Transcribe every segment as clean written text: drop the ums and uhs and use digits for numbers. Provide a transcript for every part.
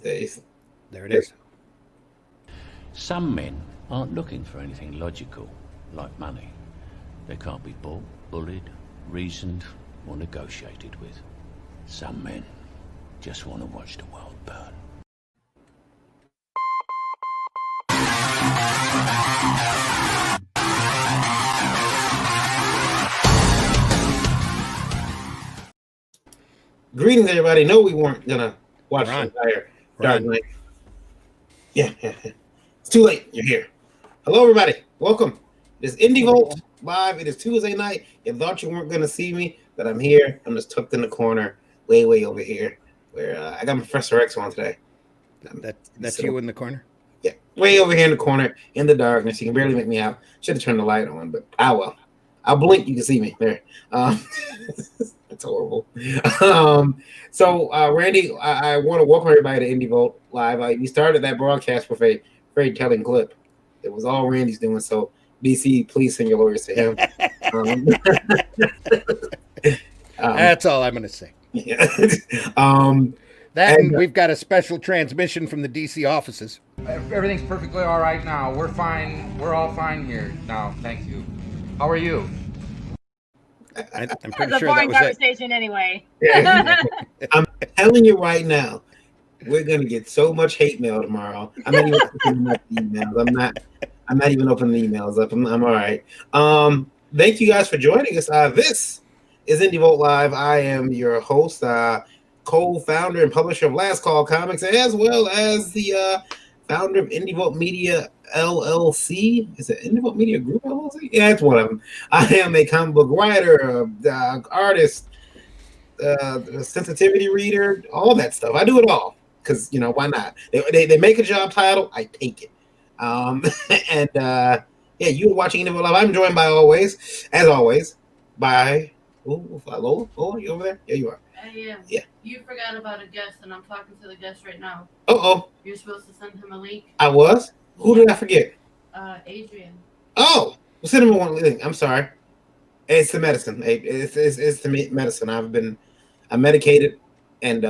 There it is. Some men aren't looking for anything logical, like money. They can't be bought, bullied, reasoned, or negotiated with. Some men just want to watch the world burn. Greetings, everybody. No, we weren't gonna watch the entire Dark Knight. Yeah, it's too late. You're here. Hello, everybody. Welcome. It's Indie Vault Live. It is Tuesday night. You thought you weren't gonna see me, but I'm here. I'm just tucked in the corner, way over here, where I got my Professor X on today. That's you in the corner. Yeah, way over here in the corner, in the darkness. You can barely make me out. Should have turned the light on, but well. I'll blink. You can see me there. That's horrible. So, Randy, I want to welcome everybody to Indie Vault Live. We started that broadcast with a very telling clip. It was all Randy's doing. So, BC, please send your lawyers to him. That's all I'm going to say. Yeah. And we've got a special transmission from the DC offices. Everything's perfectly all right now. We're fine. We're all fine here now. Thank you. How are you? I'm pretty it's sure a boring that was conversation anyway. I'm telling you right now, we're gonna get so much hate mail tomorrow. I'm not even opening up the emails. I'm not even opening the emails up. I'm all right. Thank you guys for joining us. This is Indie Vault Live. I am your host, co-founder and publisher of Last Call Comics, as well as the founder of Indie Vault Media LLC. Is it Indie Vault Media Group LLC? Yeah, it's one of them. I am a comic book writer, artist, sensitivity reader, all that stuff. I do it all because why not? They make a job title, I take it. Yeah, you're watching Indie Vault Live. I'm joined as always, by Lola. Lola, you over there? Yeah, you are. I am. Yeah. You forgot about a guest, and I'm talking to the guest right now. Uh-oh. You're supposed to send him a link. I was? Who did I forget? Adrian. Oh, we'll send him one link. I'm sorry. It's the medicine. It's the medicine. I'm medicated, and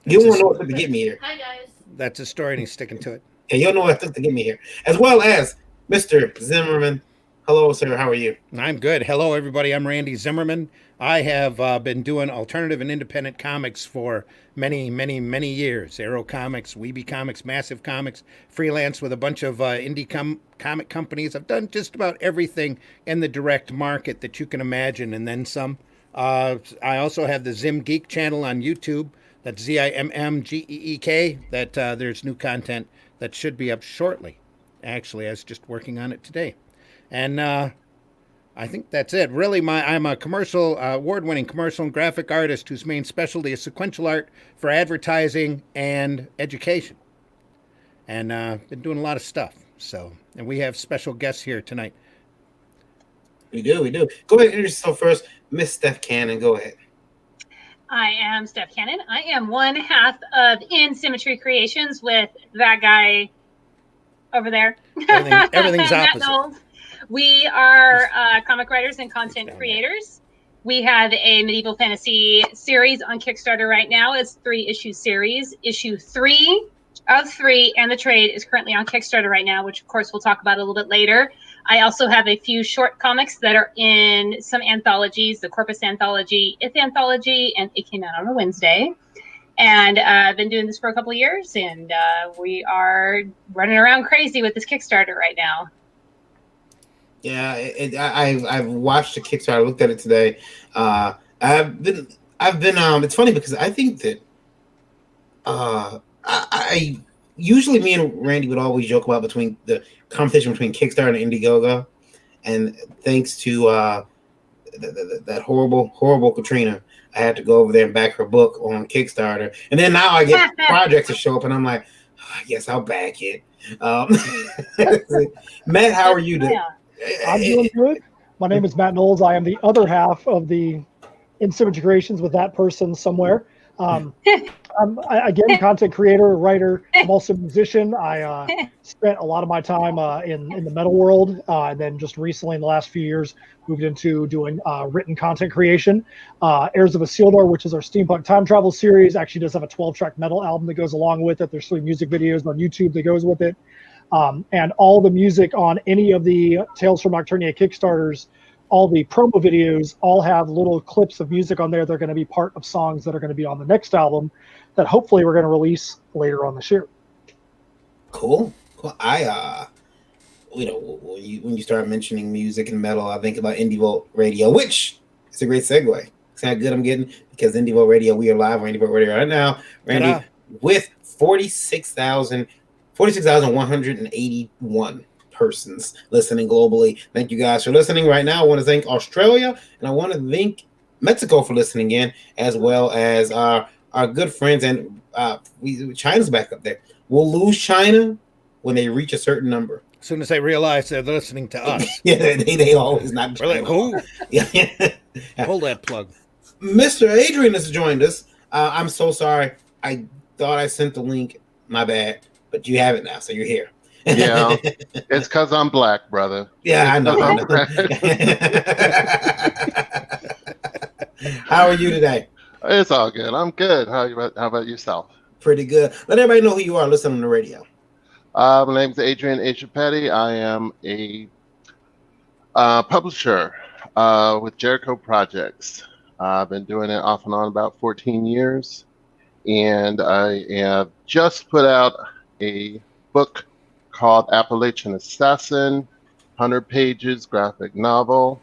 you won't know what took to get me here. Hi, guys. That's a story, and he's sticking to it. Yeah, you'll know what took to get me here, as well as Mr. Zimmerman. Hello, sir. How are you? I'm good. Hello, everybody. I'm Randy Zimmerman. I have been doing alternative and independent comics for many years. Arrow Comics, Weeby Comics, Massive Comics, freelance with a bunch of indie comic companies. I've done just about everything in the direct market that you can imagine, and then some. I also have the Zim Geek channel on YouTube. That's ZIMMGEEK. That there's new content that should be up shortly. Actually, I was just working on it today. And I think that's it. Really, I'm a commercial, award-winning commercial and graphic artist whose main specialty is sequential art for advertising and education. And been doing a lot of stuff. And we have special guests here tonight. We do. Go ahead and introduce yourself first. Miss Steph Cannon, go ahead. I am Steph Cannon. I am one half of In Symmetry Creations with that guy over there. Everything's opposite. We are comic writers and content creators. We have a medieval fantasy series on Kickstarter right now. It's 3-issue series. Issue 3 of 3 and the trade is currently on Kickstarter right now, which of course we'll talk about a little bit later. I also have a few short comics that are in some anthologies, the Corpus Anthology, Ith Anthology, and it came out on a Wednesday. And I've been doing this for a couple of years, and we are running around crazy with this Kickstarter right now. Yeah, I've watched the Kickstarter. I looked at it today. I've been. It's funny because I think that I usually me and Randy would always joke about between the competition between Kickstarter and Indiegogo, and thanks to that horrible Katrina, I had to go over there and back her book on Kickstarter, and then now I get projects to show up, and I'm like, I guess I'll back it. Matt, how are you doing? I'm doing good. My name is Matt Knowles. I am the other half of the In Symmetry Creations with that person somewhere. Again, content creator, writer. I'm also a musician. I spent a lot of my time in the metal world, and then just recently, in the last few years, moved into doing written content creation. Heirs of Isildur, which is our steampunk time travel series, actually does have a 12-track metal album that goes along with it. There's 3 music videos on YouTube that goes with it. And all the music on any of the Tales from Nocturnia Kickstarters, all the promo videos, all have little clips of music on there. They're going to be part of songs that are going to be on the next album that hopefully we're going to release later on this year. Cool. When you start mentioning music and metal, I think about Indie Volt Radio, which is a great segue. See how good I'm getting? Because Indie Volt Radio, we are live on Indie Volt Radio right now, Randy, with 46,181 persons listening globally. Thank you guys for listening right now. I want to thank Australia, and I want to thank Mexico for listening in, as well as our good friends, and China's back up there. We'll lose China when they reach a certain number. As soon as they realize they're listening to us. Yeah, they always not. We're like, who? Yeah. Pull that plug. Mr. Adrian has joined us. I'm so sorry. I thought I sent the link. My bad. But you have it now, so you're here. Yeah, it's because I'm black, brother. Yeah, I know. How are you today? It's all good. I'm good. How about yourself? Pretty good. Let everybody know who you are listening on the radio. My name's Adrian Chapetti. I am a publisher with Jericho Projects. I've been doing it off and on about 14 years, and I have just put out a book called Appalachian Assassin, 100 pages, graphic novel.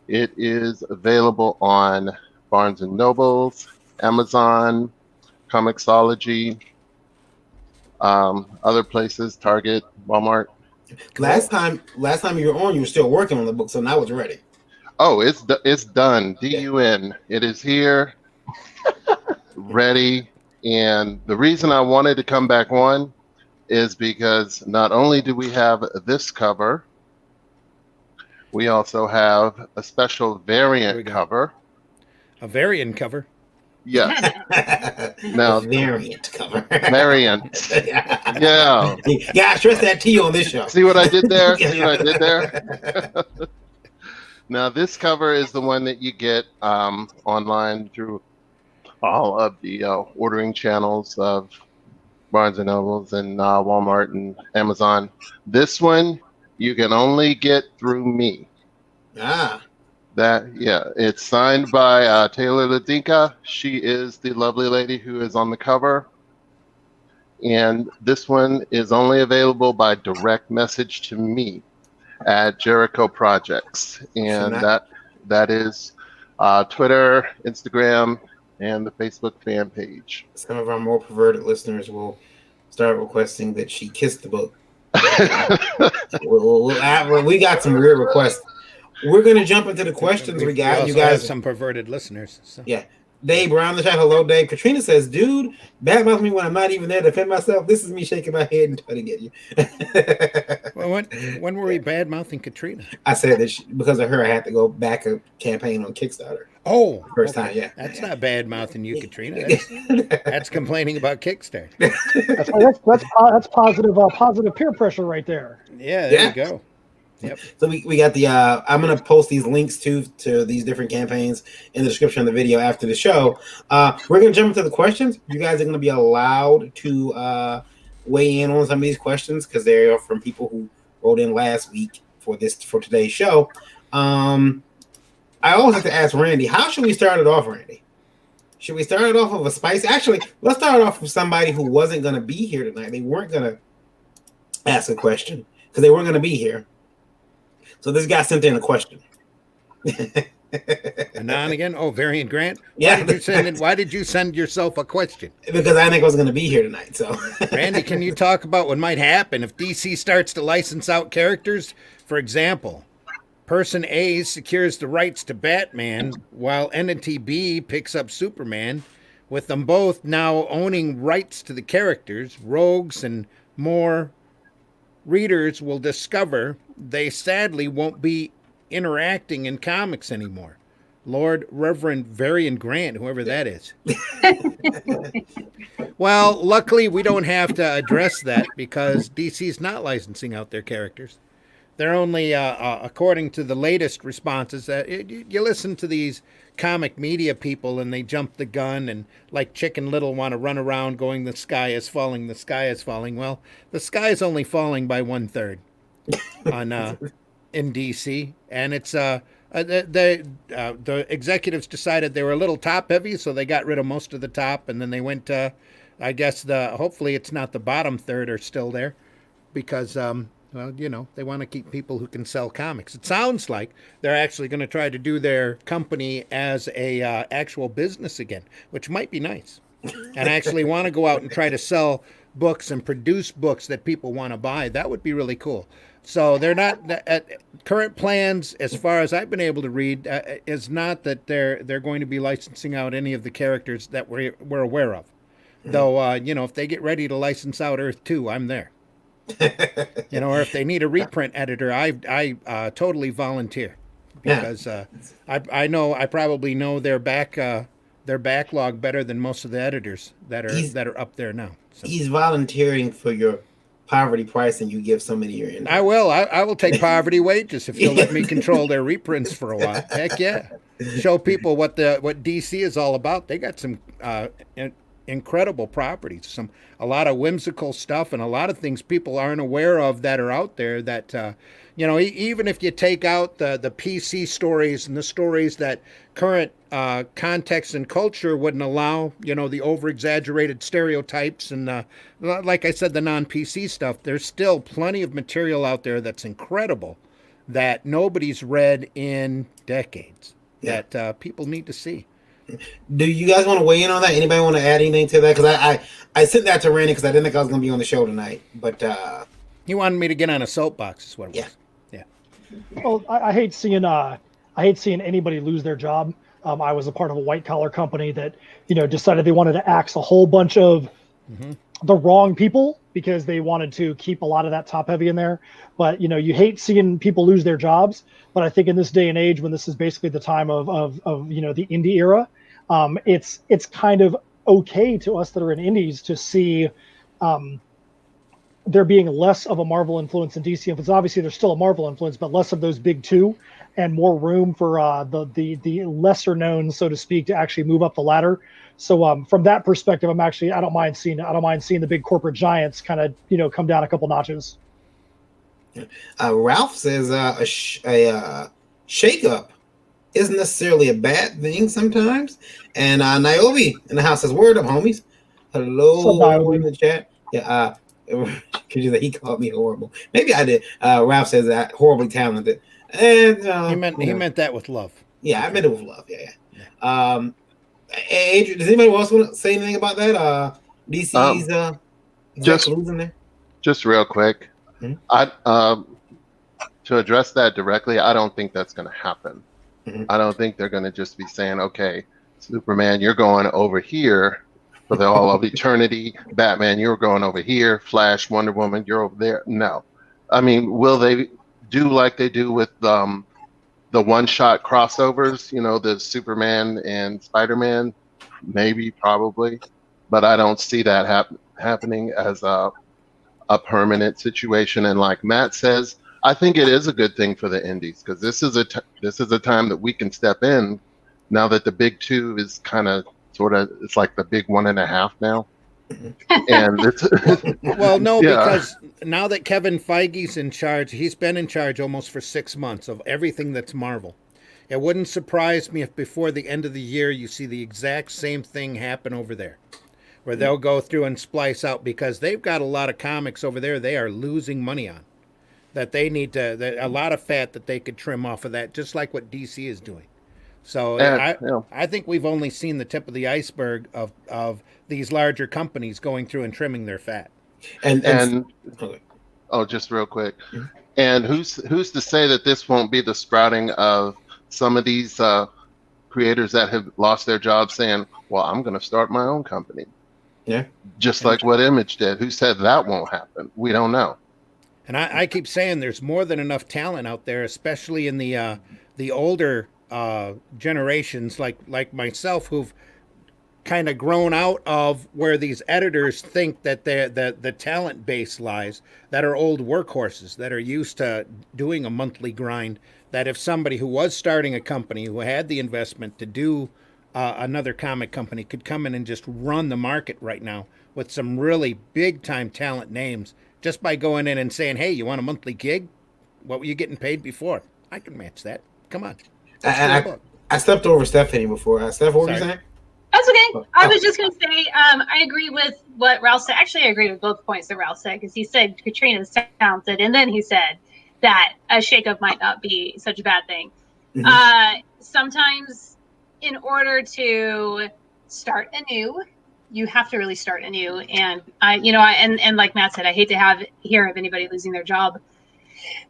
It is available on Barnes & Nobles, Amazon, Comixology, other places, Target, Walmart. Last time you were on, you were still working on the book, so now it's ready. Oh, it's done. DUN. It is here, ready. And the reason I wanted to come back on is because not only do we have this cover, we also have a special variant cover. A variant cover? Yes. Now, variant cover. Variant. Yeah. Yeah, I stress that to you on this show. See what I did there? See what I did there? Now, this cover is the one that you get online through all of the ordering channels of Barnes & Nobles and Walmart and Amazon. This one you can only get through me. It's signed by Taylor Ladinka. She is the lovely lady who is on the cover. And this one is only available by direct message to me at Jericho Projects. And that is Twitter, Instagram, and the Facebook fan page. Some of our more perverted listeners will start requesting that she kiss the book. We got some weird requests. We're going to jump into the questions we got. You guys have some perverted listeners. So. Yeah. Dave Brown in the chat. Hello, Dave. Katrina says, dude, badmouth me when I'm not even there to defend myself. This is me shaking my head and trying to get you. Well, when were we badmouthing Katrina? I said that because of her, I had to go back a campaign on Kickstarter. Oh, first time, yeah. That's not badmouthing you, Katrina. That's complaining about Kickstarter. That's positive peer pressure right there. Yeah, there you go. Yep. So we got the I'm gonna post these links to these different campaigns in the description of the video after the show. We're gonna jump into the questions. You guys are gonna be allowed to weigh in on some of these questions because they are from people who wrote in last week for today's show. I always have to ask Randy, how should we start it off, Randy? Should we start it off of a spice? Actually, let's start it off with somebody who wasn't gonna be here tonight. They weren't gonna ask a question because they weren't gonna be here. So this guy sent in a question. Anon again? Oh, Variant Grant? Yeah. Why did you send yourself a question? Because I think I was going to be here tonight. So, Randy, can you talk about what might happen if DC starts to license out characters? For example, Person A secures the rights to Batman while Entity B picks up Superman, with them both now owning rights to the characters. Rogues and more readers will discover they sadly won't be interacting in comics anymore, Lord Reverend Varian Grant, whoever that is. Well, luckily we don't have to address that because DC's not licensing out their characters. They're only, according to the latest responses, that you listen to these comic media people and they jump the gun and like Chicken Little want to run around going, the sky is falling, the sky is falling. Well, the sky is only falling by 1/3 on in DC, and it's the executives decided they were a little top heavy, so they got rid of most of the top, and then they went. I guess hopefully it's not the bottom third are still there, because well, you know, they want to keep people who can sell comics. It sounds like they're actually going to try to do their company as a actual business again, which might be nice, and actually want to go out and try to sell books and produce books that people want to buy. That would be really cool. So they're not current plans, as far as I've been able to read, is not that they're going to be licensing out any of the characters that we're aware of. Though, you know, if they get ready to license out Earth 2, I'm there. You know, or if they need a reprint editor, I totally volunteer, because I probably know their backlog better than most of the editors that are up there now. So. He's volunteering for your poverty price, and you give so many your. I will. I will take poverty wages if you'll let me control their reprints for a while. Heck yeah! Show people what DC is all about. They got some incredible properties, a lot of whimsical stuff, and a lot of things people aren't aware of that are out there. That you know, even if you take out the PC stories and the stories that current context and culture wouldn't allow, you know, the over-exaggerated stereotypes and like I said, the non-PC stuff, there's still plenty of material out there that's incredible that nobody's read in decades, that people need to see. Do you guys want to weigh in on that? Anybody want to add anything to that? Because I sent that to Randy because I didn't think I was going to be on the show tonight. But he wanted me to get on a soapbox, is what it was. Yeah. Well, I hate seeing anybody lose their job. I was a part of a white collar company that, you know, decided they wanted to axe a whole bunch of the wrong people because they wanted to keep a lot of that top heavy in there. But, you know, you hate seeing people lose their jobs. But I think in this day and age, when this is basically the time of you know, the indie era, it's kind of okay to us that are in indies to see there being less of a Marvel influence in DC influence. Obviously, there's still a Marvel influence, but less of those big two, and more room for the lesser known, so to speak, to actually move up the ladder. So from that perspective, I don't mind seeing the big corporate giants kind of, you know, come down a couple notches. Ralph says a shakeup isn't necessarily a bad thing sometimes. And Niobe in the house says, "Word up, homies." Hello in the chat. Yeah, because he called me horrible. Maybe I did. Ralph says that horribly talented. And he meant that with love. Yeah, I meant it with love. Yeah. Adrian, does anybody else want to say anything about that? DC's just losing there. Just real quick. To address that directly, I don't think that's going to happen. I don't think they're going to just be saying, okay, Superman, you're going over here for the all of eternity. Batman, you're going over here. Flash, Wonder Woman, you're over there. No. I mean, will they do like they do with the one-shot crossovers, you know, the Superman and Spider-Man? Maybe, probably. But I don't see that happening as a permanent situation. And like Matt says, I think it is a good thing for the indies, because this is a time that we can step in now that the big two is kind of it's like the big 1.5 now. And well, no, because now that Kevin Feige's in charge, he's been in charge almost for 6 months of everything that's Marvel. It wouldn't surprise me if before the end of the year you see the exact same thing happen over there, where they'll go through and splice out, because they've got a lot of comics over there they are losing money on, that they need a lot of fat that they could trim off of that, just like what DC is doing. So I think we've only seen the tip of the iceberg of these larger companies going through and trimming their fat. And just real quick, and who's to say that this won't be the sprouting of some of these creators that have lost their jobs saying, well, I'm going to start my own company. Yeah. Just like what Image did. Who said that won't happen? We don't know. And I keep saying there's more than enough talent out there, especially in the older generations like myself who've kind of grown out of where these editors think that the talent base lies, that are old workhorses that are used to doing a monthly grind, that if somebody who was starting a company who had the investment to do another comic company could come in and just run the market right now with some really big time talent names just by going in and saying, hey, you want a monthly gig? What were you getting paid before? I can match that. Come on. Let's do a book. I stepped over Stephanie before. Steph, what were you Sorry. saying? That's okay. I was just going to say, I agree with what Ralph said. Actually, I agree with both points that Ralph said, because he said Katrina's talented, and then he said that a shakeup might not be such a bad thing. Mhm. Sometimes, in order to start anew, you have to really start anew. And and like Matt said, I hate to hear of anybody losing their job,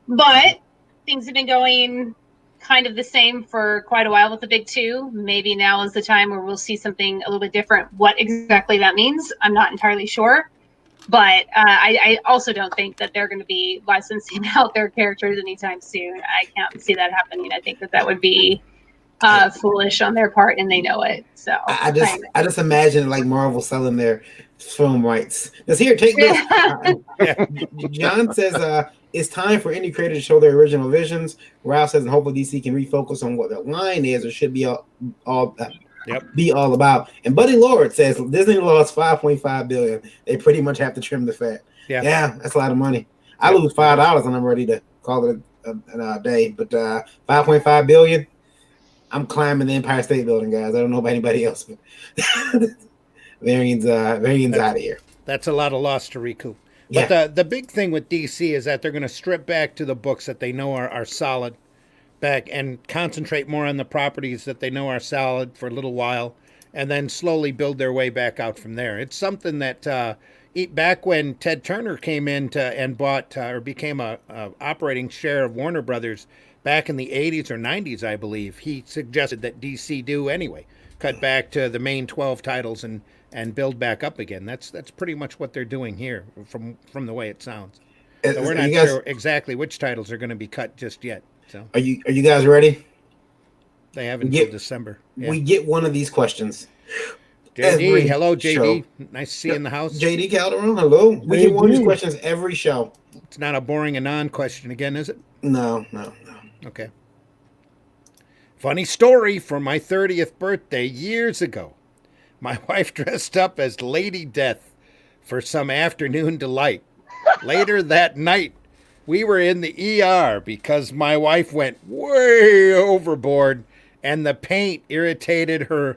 but things have been going kind of the same for quite a while with the big two. Maybe now is the time where we'll see something a little bit different. What exactly that means, I'm not entirely sure. But I also don't think that they're going to be licensing out their characters anytime soon. I can't see that happening. I think that would be foolish on their part, and they know it. So I just imagine like Marvel selling their film rights. Because here, take this. John says it's time for indie creators to show their original visions. Ralph says, and hopefully DC can refocus on what the line is or should be all about. And Buddy Lord says Disney lost $5.5 billion. They pretty much have to trim the fat. Yeah, that's a lot of money. I lose $5 and I'm ready to call it a day. But $5.5 billion. I'm climbing the Empire State Building, guys. I don't know about anybody else, but Varian's out of here. That's a lot of loss to recoup. But the big thing with DC is that they're going to strip back to the books that they know are solid back and concentrate more on the properties that they know are solid for a little while and then slowly build their way back out from there. It's something that back when Ted Turner came in and bought or became a operating share of Warner Brothers back in the 80s or 90s, I believe, he suggested that DC do anyway. Cut back to the main 12 titles and build back up again. That's pretty much what they're doing here from the way it sounds. So we're not sure exactly which titles are going to be cut just yet. So are you guys ready? They have until December. Yeah. We get one of these questions. JD, hello JD. Nice to see you in the house. JD Calderon, hello. We get one of these questions every show. It's not a boring anon question again, is it? No. Okay. Funny story, for my 30th birthday years ago, my wife dressed up as Lady Death for some afternoon delight. Later that night, we were in the ER because my wife went way overboard and the paint irritated her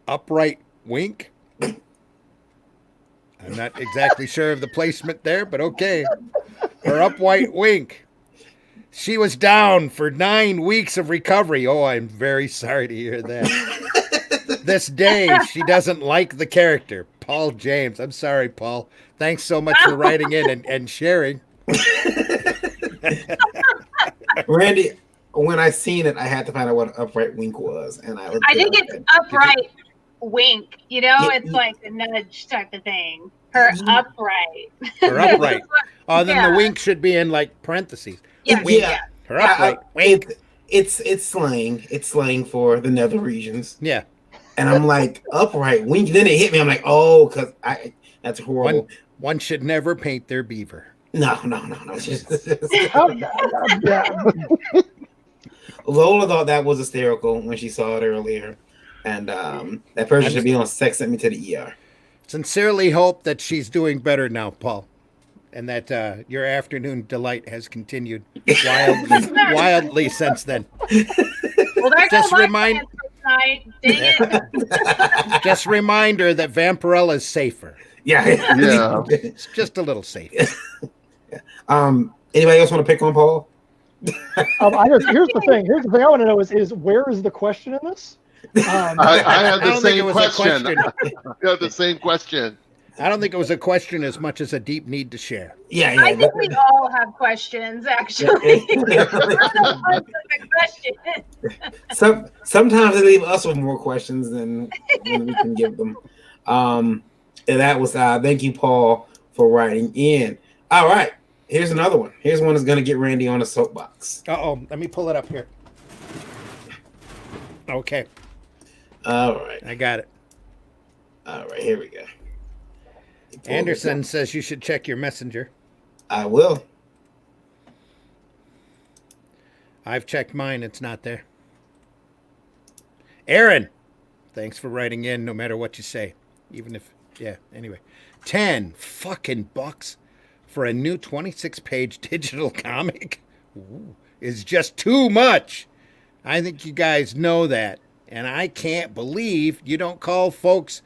upright wink. I'm not exactly sure of the placement there, but okay. Her upright wink. She was down for 9 weeks of recovery. Oh, I'm very sorry to hear that. This day, she doesn't like the character. Paul James. I'm sorry, Paul. Thanks so much for writing in and sharing. Randy, when I seen it, I had to find out what an upright wink was. And I think it's upright wink. It's like a nudge type of thing. Her upright. Her upright. Oh, then the wink should be in like parentheses. Yeah. Her upright wink. It's slang. It's slang for the nether regions. Yeah. And I'm like, upright wink. Then it hit me. I'm like, oh, because that's horrible. One should never paint their beaver. No. Lola thought that was hysterical when she saw it earlier. And that person should be on Sex Sent Me to the ER. Sincerely hope that she's doing better now, Paul. And that your afternoon delight has continued wildly since then. Well, just just reminder that Vampirella is safer. Yeah. It's just a little safer. Anybody else want to pick on Paul? Here's the thing I want to know is where is the question in this? I had the same question. I had the same question. I don't think it was a question as much as a deep need to share. Yeah. I think we all have questions, actually. Sometimes they leave us with more questions than we can give them. And that was thank you, Paul, for writing in. All right, here's another one. Here's one that's going to get Randy on a soapbox. Let me pull it up here. Okay, All right. I got it. All right. Here we go. Anderson says you should check your messenger. I will. I've checked mine. It's not there. Aaron, thanks for writing in no matter what you say. Even if, yeah, anyway. 10 fucking bucks for a new 26-page digital comic is just too much. I think you guys know that. And I can't believe you don't call folks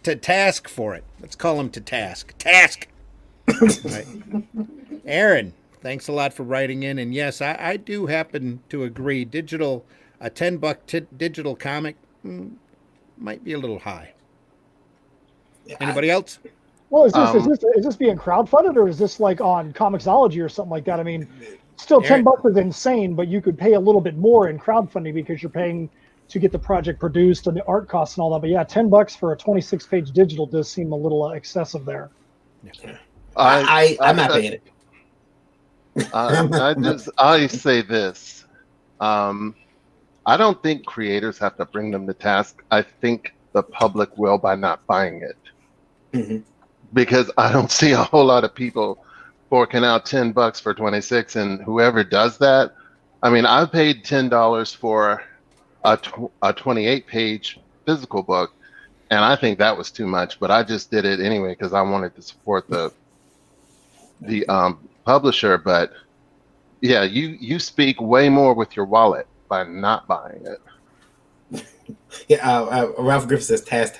to task for it. Let's call them to task. Task! Right. Aaron, thanks a lot for writing in. And yes, I do happen to agree. A $10 digital comic might be a little high. Anybody else? Well, is this being crowdfunded, or is this like on Comixology or something like that? I mean, still $10 is insane, but you could pay a little bit more in crowdfunding because you're paying to get the project produced and the art costs and all that. But yeah, $10 for a 26-page digital does seem a little excessive there. I'm not paying it. I say this. I don't think creators have to bring them to task. I think the public will by not buying it. Mm-hmm. Because I don't see a whole lot of people forking out $10 for 26, and whoever does that, I mean, I paid $10 for a 28-page physical book, and I think that was too much, but I just did it anyway because I wanted to support the publisher. But yeah, you speak way more with your wallet by not buying it. Yeah, Ralph Griffin says task.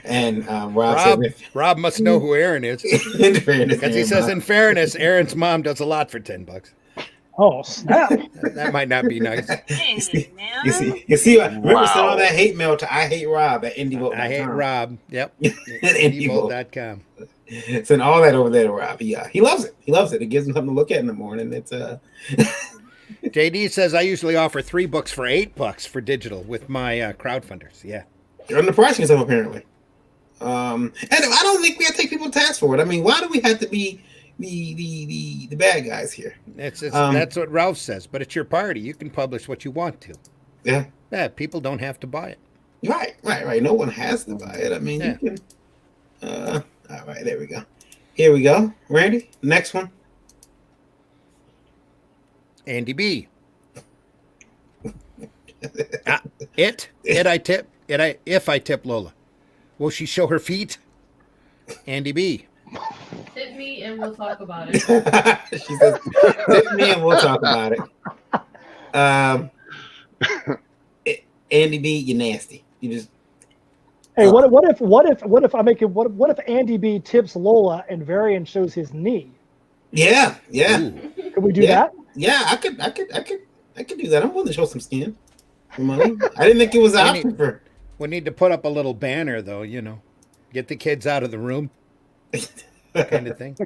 And Rob must know who Aaron is. Because he says, in fairness, Aaron's mom does a lot for $10. Oh, snap. That might not be nice. Hey, man. You see, remember send all that hate mail to I hate Rob at IndieVolt.com. I hate Rob. Yep. At IndieVolt.com. Send all that over there to Rob. He loves it. He loves it. It gives him something to look at in the morning. It's JD says I usually offer 3 books for $8 for digital with my crowdfunders. Yeah. You're on the pricing stuff apparently. And I don't think we have to take people to task for it. I mean, why do we have to be the bad guys here? That's what Ralph says, but it's your party. You can publish what you want to. Yeah. Yeah, people don't have to buy it. Right. No one has to buy it. I mean, you can. All right, there we go. Here we go. Randy, next one. Andy B. If I tip Lola, will she show her feet? Andy B. Hit me and we'll talk about it. She says, hit me and we'll talk about it. Andy B, you're nasty. You just. Hey, what if Andy B tips Lola and Varian shows his knee? Yeah. Could we do that? Yeah, I could do that. I'm willing to show some skin for money. I didn't think it was an option for. We need to put up a little banner, though. Get the kids out of the room, kind of thing.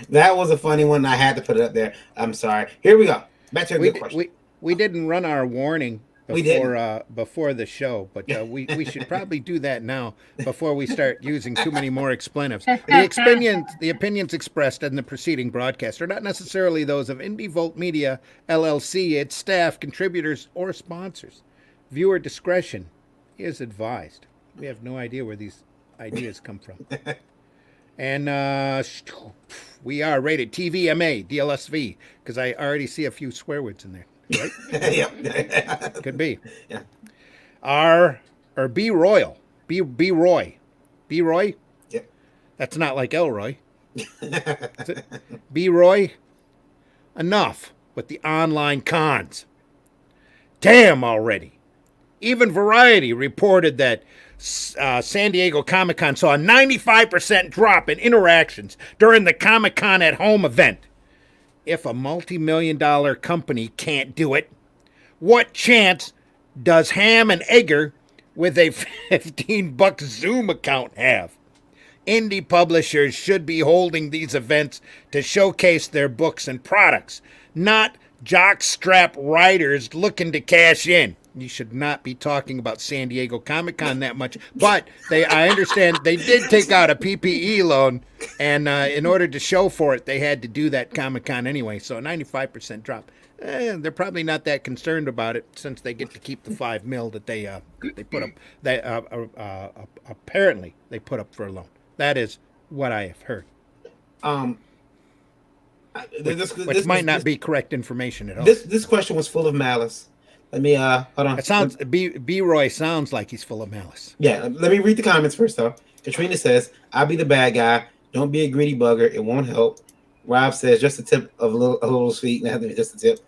That was a funny one. I had to put it up there. I'm sorry. Here we go. Back to a good question. We didn't run our warning before the show, but we should probably do that now before we start using too many more expletives. The opinions expressed in the preceding broadcast are not necessarily those of IndieVolt Media, LLC, its staff, contributors, or sponsors. Viewer discretion is advised. We have no idea where these ideas come from. And we are rated TVMA, DLSV, because I already see a few swear words in there. Right? Yep. Could be. Yeah. B Roy. Yep. That's not like Elroy. B Roy. Enough with the online cons. Damn already. Even Variety reported that San Diego Comic-Con saw a 95% drop in interactions during the Comic-Con at Home event. If a multi-million-dollar company can't do it, what chance does Ham and Egger with a $15 Zoom account have? Indie publishers should be holding these events to showcase their books and products, not jockstrap writers looking to cash in. You should not be talking about San Diego Comic-Con that much, but I understand they did take out a PPE loan, and in order to show for it, they had to do that Comic-Con anyway, so a 95% drop. They're probably not that concerned about it since they get to keep the $5 million that they put up. That apparently they put up for a loan. That is what I have heard. Um, Which might not be correct information at all. This question was full of malice. Let me hold on. It sounds B. Roy sounds like he's full of malice. Yeah, let me read the comments first though. Katrina says, "I'll be the bad guy. Don't be a greedy bugger. It won't help." Rob says, "Just a tip of a little sweet." Nothing, just a tip.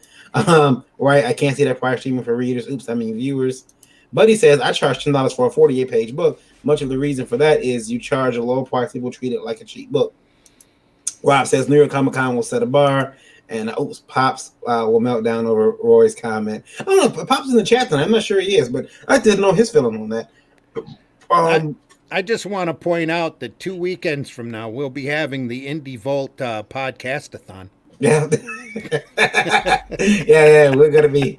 Right. I can't see that price streaming for readers. Oops, I mean viewers. Buddy says, "I charge $10 for a 48-page book. Much of the reason for that is you charge a low price. People treat it like a cheap book." Rob says, "New York Comic Con will set a bar." And Pops will melt down over Roy's comment. I don't know. Pops in the chat tonight. I'm not sure he is, but I didn't know his feeling on that. I just want to point out that 2 weekends from now, we'll be having the Indie Vault podcast-a-thon. Yeah. yeah, we're going to be.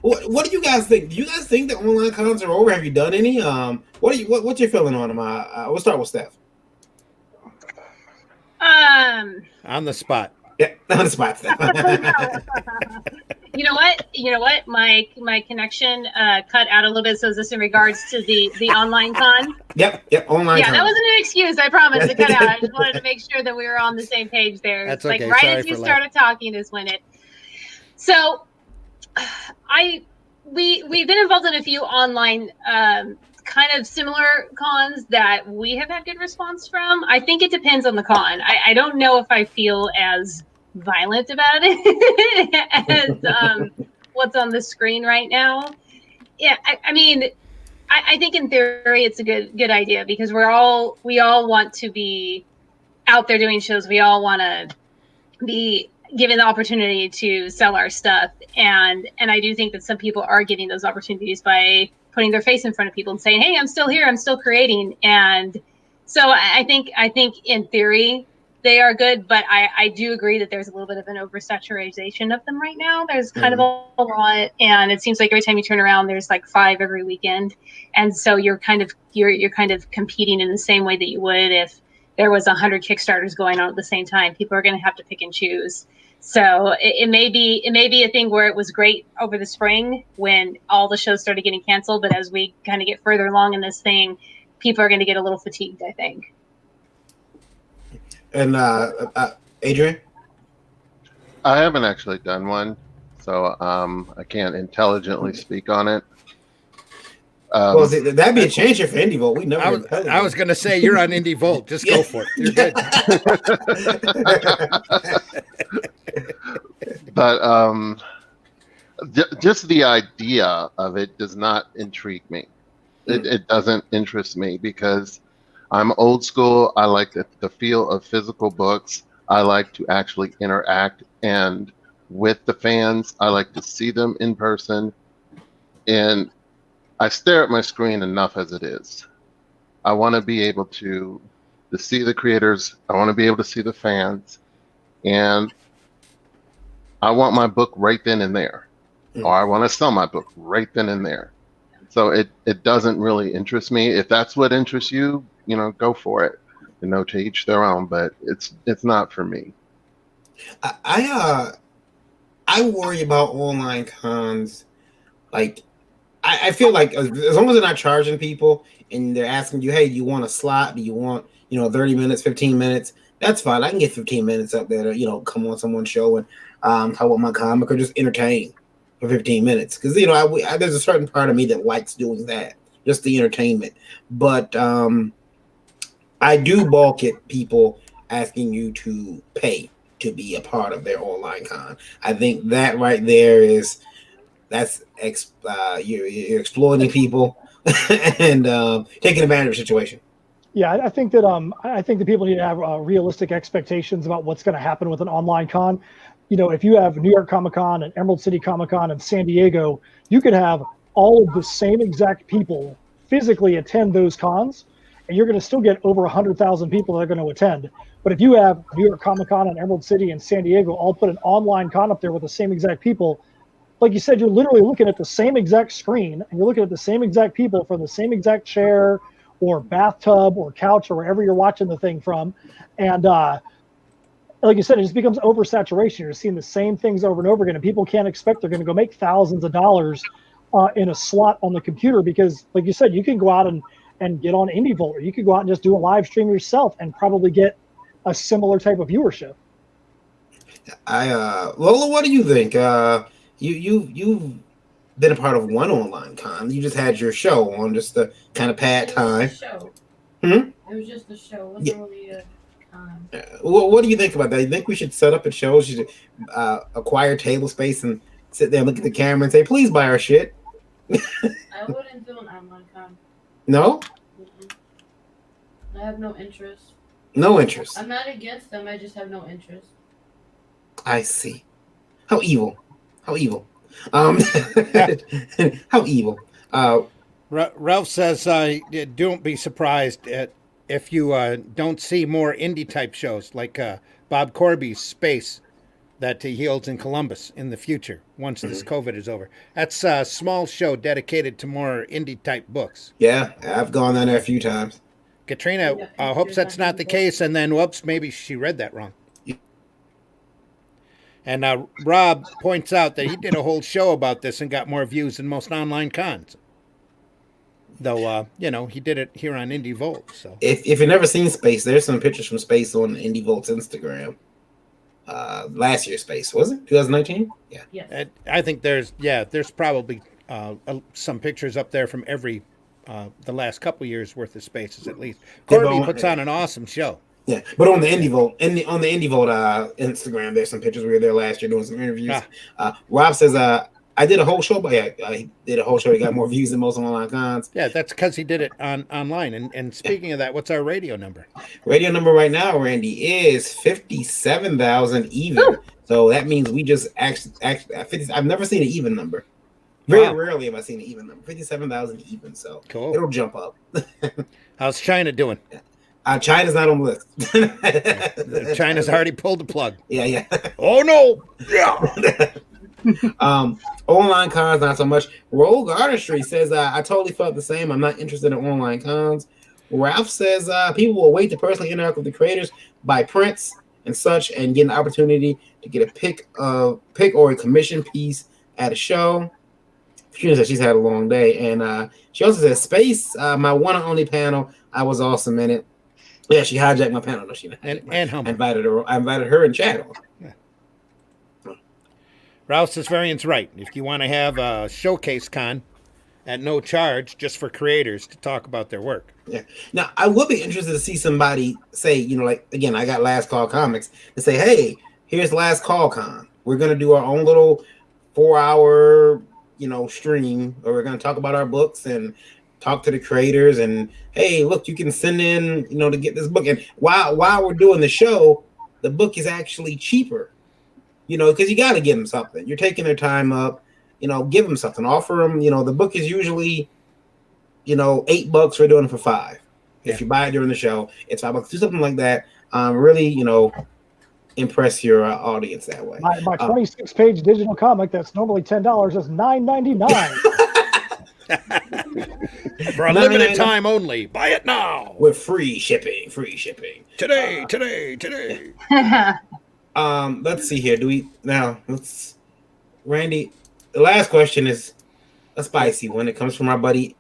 What do you guys think? Do you guys think that online cons are over? Have you done any? What's your feeling on them? We'll start with Steph. On the spot. Yeah, on the spot. You know what? My connection cut out a little bit. So is this in regards to the online con? Yep, online. Yeah, that wasn't an excuse. I promise to cut out. I just wanted to make sure that we were on the same page there. That's it's okay. Like right Sorry as you for started talking is when it. So, we've been involved in a few online kind of similar cons that we have had good response from. I think it depends on the con. I don't know if I feel as violent about it as what's on the screen right now. Yeah, I mean, I think in theory it's a good idea because we all want to be out there doing shows. We all want to be given the opportunity to sell our stuff, and I do think that some people are getting those opportunities by putting their face in front of people and saying, "Hey, I'm still here. I'm still creating." And so I think in theory they are good, but I do agree that there's a little bit of an oversaturation of them right now. There's kind of a lot, and it seems like every time you turn around, there's like 5 every weekend, and so you're kind of competing in the same way that you would if there was 100 Kickstarters going on at the same time. People are going to have to pick and choose. So it may be a thing where it was great over the spring when all the shows started getting canceled, but as we kind of get further along in this thing, people are going to get a little fatigued, I think. And Adrian? I haven't actually done one, so I can't intelligently speak on it. Well, that'd be a changer for Indie Vault. We never. I was going to say you're on Indie Vault. Just go for it. You're good. But just the idea of it does not intrigue me. It doesn't interest me because I'm old school. I like the feel of physical books. I like to actually interact and with the fans. I like to see them in person. And I stare at my screen enough as it is. I want to be able to see the creators. I want to be able to see the fans. And I want my book right then and there. Or I want to sell my book right then and there. So it doesn't really interest me. If that's what interests you, go for it. To each their own, but it's not for me. I worry about online cons. Like, I feel like as long as they're not charging people and they're asking you, hey, do you want a slot? Do you want 30 minutes, 15 minutes? That's fine. I can get 15 minutes up there to come on someone's show and talk about my comic or just entertain for 15 minutes because there's a certain part of me that likes doing that, just the entertainment. But I do balk at people asking you to pay to be a part of their online con. I think that right there you're exploiting people and taking advantage of the situation. Yeah, I think that people need to have realistic expectations about what's going to happen with an online con. If you have New York Comic Con and Emerald City Comic Con and San Diego, you could have all of the same exact people physically attend those cons, and you're going to still get over 100,000 people that are going to attend. But if you have New York Comic Con and Emerald City and San Diego all put an online con up there with the same exact people, like you said, you're literally looking at the same exact screen, and you're looking at the same exact people from the same exact chair or bathtub or couch or wherever you're watching the thing from. And like you said, it just becomes oversaturation. You're seeing the same things over and over again, and people can't expect they're going to go make thousands of dollars in a slot on the computer because, like you said, you can go out and get on IndieVolt, or you could go out and just do a live stream yourself and probably get a similar type of viewership. Lola, what do you think? You've been a part of one online con. You just had your show on just to kind of pad time. Show. Hmm? It was just a show. It wasn't really a con. What do you think about that? You think we should set up a show? Should acquire table space and sit there and look at the camera and say, "Please buy our shit"? I wouldn't do an online con. No, I have no interest. no interest. I'm not against them. I just have no interest. I see. How evil. How evil. How evil. Ralph says, don't be surprised if you don't see more indie type shows like Bob Corby's Space that he holds in Columbus in the future once this COVID is over. That's a small show dedicated to more indie type books. Yeah, I've gone down there a few times. Katrina hopes that's not the case, and then whoops, maybe she read that wrong. And Rob points out that he did a whole show about this and got more views than most online cons. Though, he did it here on IndieVolt. So if you've never seen Space, there's some pictures from Space on IndieVolt's Instagram. Last year's Space, was it 2019? Yeah. Yes. I think there's probably some pictures up there from every the last couple years worth of Spaces at least. Corby puts on an awesome show. Yeah, but on the IndieVolt, on the IndieVolt Instagram, there's some pictures. We were there last year doing some interviews. Rob says, I did a whole show, but he did a whole show. He got more views than most online cons. Yeah, that's because he did it online. And speaking of that, what's our radio number? Radio number right now, Randy, is 57,000 even. So that means we just actually I've never seen an even number. Very rarely have I seen an even number. 57,000 even. So cool. It'll jump up. How's China doing? China's not on the list. China's already pulled the plug. Yeah. Oh no! Yeah. Online cons, not so much. Rogue Artistry says, I totally felt the same. I'm not interested in online cons. Ralph says, people will wait to personally interact with the creators, buy prints and such, and get an opportunity to get a pick or a commission piece at a show. She says she's had a long day. And she also says, Space, my one and only panel, I was awesome in it. Yeah, she hijacked my panel. No, she didn't. And humble. I invited her and chat on. Yeah. Ralph Varian's right. If you want to have a showcase con at no charge just for creators to talk about their work. Yeah. Now, I would be interested to see somebody say, like, again, I got Last Call Comics, to say, hey, here's Last Call Con. We're going to do our own little 4-hour, stream, or we're going to talk about our books and talk to the creators, and hey, look, you can send in, to get this book. And while we're doing the show, the book is actually cheaper, because you got to give them something. You're taking their time up, give them something, offer them. The book is usually, $8. We're doing it for $5. If you buy it during the show, it's $5. Do something like that. Really, impress your audience that way. My 26-page digital comic that's normally $10 is $9.99. For a limited time only. Buy it now. With free shipping. Today. Let's see here. Randy, the last question is a spicy one. It comes from our buddy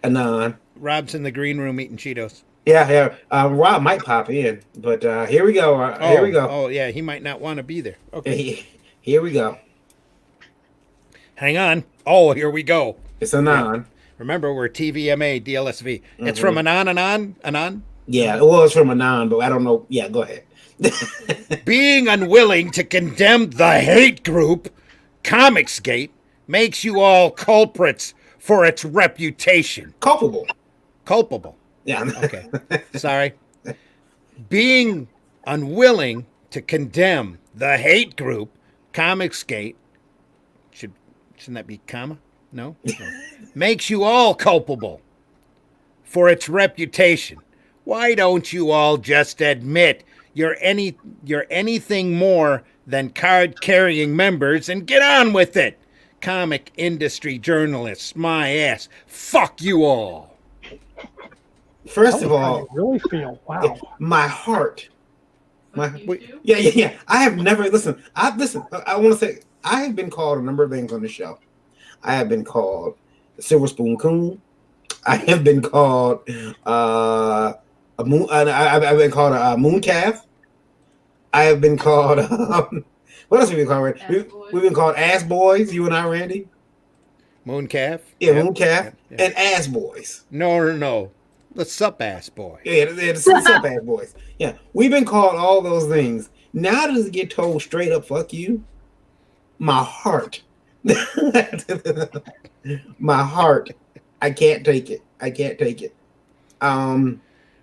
Anon. Rob's in the green room eating Cheetos. Yeah. Rob might pop in, but here we go. Here we go. Oh, yeah, he might not want to be there. Okay. Here we go. Hang on. Oh, here we go. It's Anon. Remember, we're TVMA DLSV. Mm-hmm. It's from Anon? Yeah, well, it's from Anon, but I don't know. Yeah, go ahead. Being unwilling to condemn the hate group, Comicsgate, makes you all culprits for its reputation. Culpable. Yeah. Okay. Sorry. Being unwilling to condemn the hate group, Comicsgate, shouldn't that be comma? No? Makes you all culpable for its reputation. Why don't you all just admit you're anything more than card-carrying members and get on with it? Comic industry journalists, my ass. Fuck you all. First of all, I really feel, wow. My heart Fuck you too. Yeah. I have never listen. I want to say I have been called a number of things on the show. I have been called the Silver Spoon Coon. I have been called a moon. I've been called a moon calf. I have been called. What else have we been called? We've been called ass boys. You and I, Randy. Moon calf. Yeah, Yep. moon calf Yep. and ass boys. No. The sup ass boy. Yeah, the sup ass boys. Yeah, we've been called all those things. Now does it get told straight up? Fuck you. My heart. My heart. I can't take it.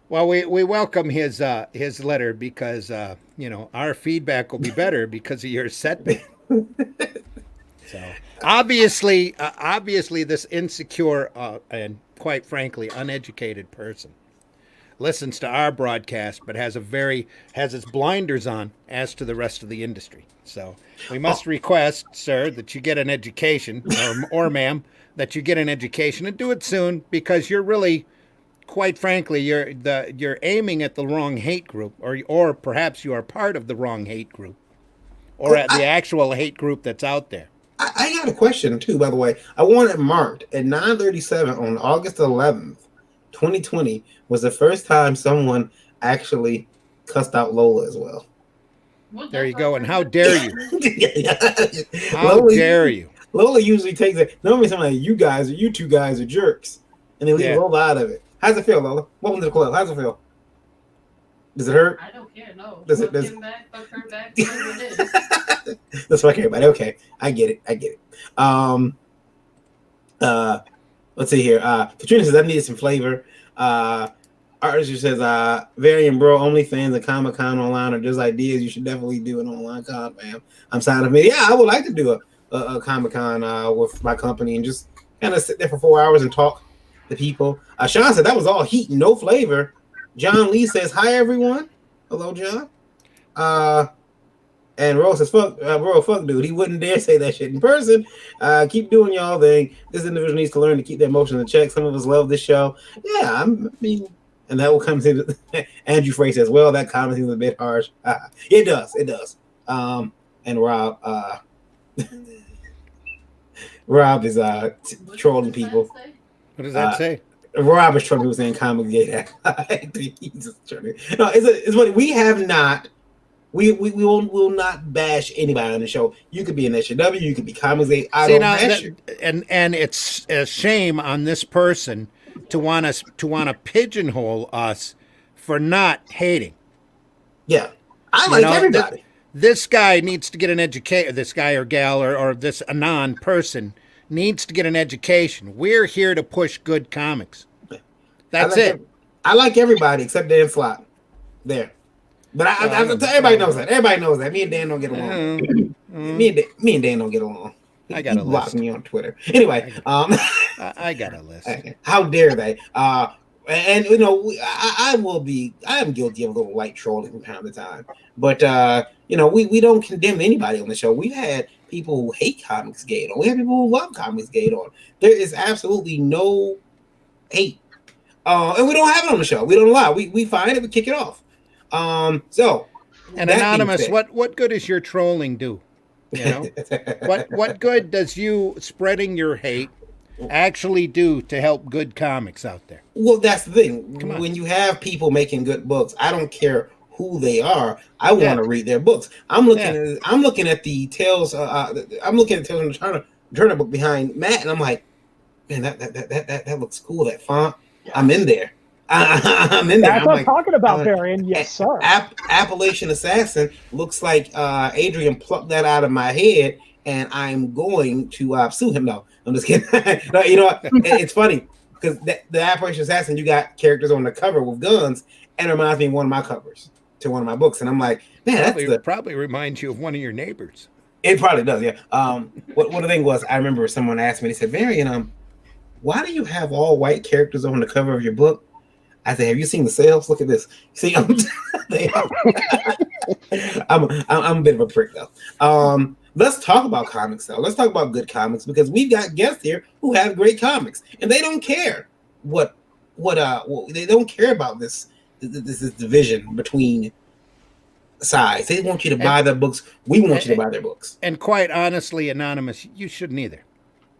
Well, we welcome his letter because our feedback will be better because of your setback. So obviously, this insecure and quite frankly uneducated person listens to our broadcast, but has its blinders on as to the rest of the industry. So we must request, sir, that you get an education, or ma'am, that you get an education and do it soon, because you're really, quite frankly, you're aiming at the wrong hate group, or perhaps you are part of the wrong hate group, or at the actual hate group that's out there. I got a question too, by the way. I want it marked at 9:37 on August 11th, 2020 was the first time someone actually cussed out Lola as well. There you go. And how dare you? How Lola, dare you? Lola usually takes it. Normally, something like you two guys are jerks, and they leave Lola out of it. How's it feel, Lola? Welcome to the club. How's it feel? Does it hurt? I don't care. No. Does Fuck it? him back. Fuck her back. Whatever it is. That's fuck everybody. Okay, I get it. Let's see here. Katrina says I needed some flavor. Artist says, Variant Bro, OnlyFans and Comic Con online are just ideas. You should definitely do an online con, man. I'm signed up. Yeah, I would like to do a Comic Con with my company and just kind of sit there for 4 hours and talk to people. Sean said that was all heat and no flavor. John Lee says, hi, everyone. Hello, John. And Rose says, fuck dude. He wouldn't dare say that shit in person. Keep doing y'all thing. This individual needs to learn to keep their emotions in check. Some of us love this show. Yeah, and that will come to Andrew Frey says, well, that comment seems a bit harsh. It does. And Rob, Rob is trolling people. What does that say? Rob is trolling people saying comic gay. He's just trolling. No, it's funny. We have not. We will not bash anybody on the show. You could be an SJW, you could be comics gay. I don't bash you. And it's a shame on this person to want to pigeonhole us for not hating. Yeah, I like everybody. This guy needs to get an education. This guy or gal or this anon person needs to get an education. We're here to push good comics. That's it. I like everybody except Dan Slott. There. But everybody knows that. Everybody knows that. Me and Dan don't get along. Me and Dan don't get along. I got a list. Block me on Twitter. Anyway, I got a list. How dare they? And I am guilty of a little light trolling from time to time. But we don't condemn anybody on the show. We've had people who hate Comics Gate on. We have people who love Comics Gate on. There is absolutely no hate. And we don't have it on the show. We don't allow. We find it, we kick it off. So and Anonymous, what good does your trolling do? You know, what good does you spreading your hate actually do to help good comics out there? Well, that's the thing. When you have people making good books, I don't care who they are. I want to read their books. I'm looking at the Tales. I'm looking at Tales from the Turner book behind Matt, and I'm like, man, that looks cool. That font. I'm in there. I'm in there. That's what I'm talking about, Varian. Yes, sir. Appalachian Assassin looks like Adrian plucked that out of my head, and I'm going to sue him. No, I'm just kidding. No, you know what? It's funny because the Appalachian Assassin, you got characters on the cover with guns, and it reminds me of one of my covers to one of my books, and I'm like, man, probably reminds you of one of your neighbors. It probably does, yeah. What the thing was, I remember someone asked me, they said, Varian, why do you have all white characters on the cover of your book? I said, have you seen the sales? Look at this. See, I'm a bit of a prick though. Let's talk about comics though. Let's talk about good comics because we've got guests here who have great comics and they don't care what they don't care about this division between size. They want you to buy their books. We want you to buy their books. And quite honestly, Anonymous, you shouldn't either.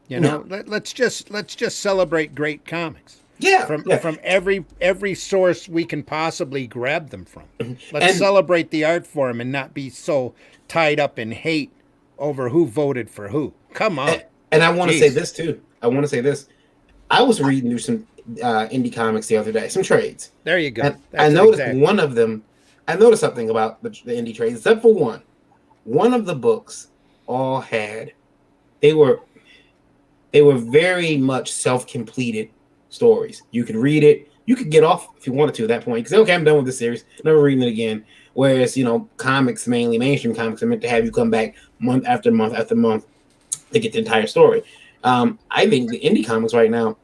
You know, let's just celebrate great comics. Yeah, From every source we can possibly grab them from. Let's And- celebrate the art form and not be so tied up in hate over who voted for who. Come on. And I want to Jeez. say this too. I want to say this. I was reading through some indie comics the other day, some trades. There you go. And That's I noticed exactly. one of them. I noticed something about the indie trades, except for one. One of the books all had. They were very much self-completed stories. You could read it. You could get off if you wanted to at that point. You could say, okay, I'm done with this series. Never reading it again. Whereas, comics, mainly mainstream comics, are meant to have you come back month after month after month to get the entire story. I think the indie comics right now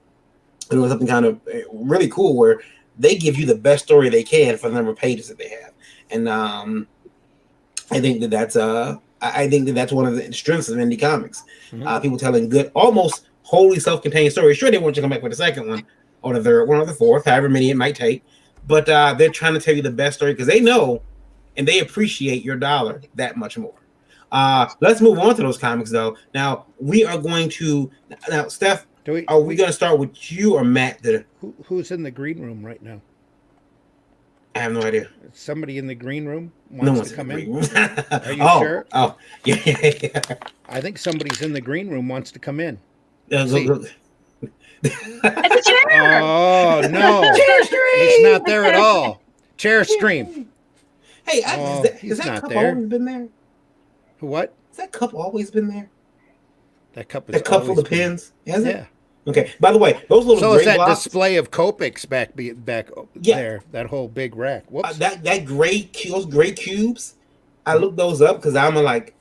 are doing something kind of really cool where they give you the best story they can for the number of pages that they have. And I think that's one of the strengths of indie comics. People telling good, almost wholly self-contained stories. Sure, they want you to come back with the second one, or the third one, or the fourth, however many it might take. But they're trying to tell you the best story because they know and they appreciate your dollar that much more. Let's move on to those comics, though. Now we are going to Steph. Are we going to start with you or Matt? Who's in the green room right now? I have no idea. Somebody in the green room No wants one's to come in in. the Are you Oh, sure? Oh, yeah. I think somebody's in the green room wants to come in. See. It's a chair. Oh no, Chair stream! he's not there at all. Chair stream. Hey, he's has that not cup there. always been there? What? Has that cup always been there? That cup is That cup full always of been- pins? Has it? Yeah. Okay. By the way, those little So gray is that blocks. display of Copics back Yeah. there? That whole big rack. Whoops. That those gray cubes. I looked those up because I'm like,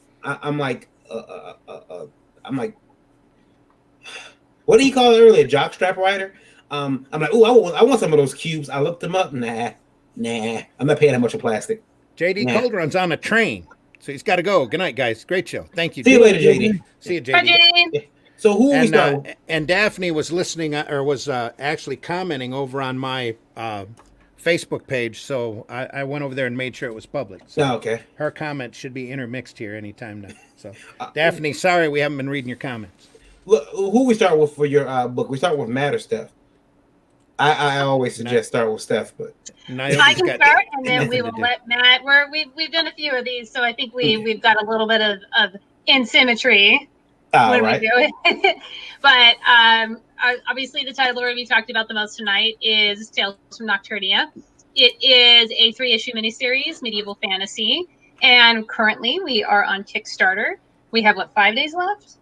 what did he call it earlier? Jockstrap rider. I'm like, oh, I want some of those cubes. I looked them up. Nah. I'm not paying that much for plastic. JD Nah. Calderon's on a train, so he's got to go. Good night, guys. Great show. Thank you. See you JD. later, JD. See you, Hi, JD. Jenny. So who we start with? And Daphne was listening or was actually commenting over on my Facebook page, so I went over there and made sure it was public. So Oh, okay. her comment should be intermixed here anytime now. So Daphne, sorry we haven't been reading your comments. Look, who we start with for your book? We start with Matt or Steph? I always suggest start with Steph, but Naomi's I can got start, and then nothing we to will do. let Matt. We've done a few of these, so I think we've got a little bit of asymmetry when right. we do it. But obviously, the title already we talked about the most tonight is Tales from Nocturnia. It is a 3-issue miniseries, medieval fantasy, and currently we are on Kickstarter. We have 5 days left?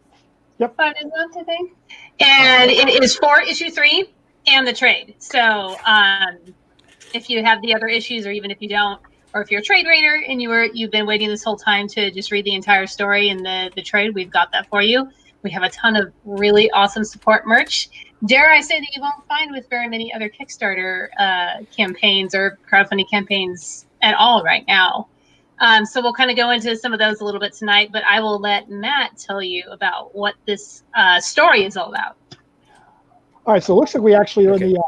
Yep. 5 days left, I think. And it is for issue 3 and the trade. So if you have the other issues, or even if you don't, or if you're a trade reader and you've been waiting this whole time to just read the entire story and the trade, we've got that for you. We have a ton of really awesome support merch. Dare I say that you won't find with very many other Kickstarter campaigns or crowdfunding campaigns at all right now. So we'll kind of go into some of those a little bit tonight, but I will let Matt tell you about what this story is all about. All right, so it looks like we actually are Okay. in the.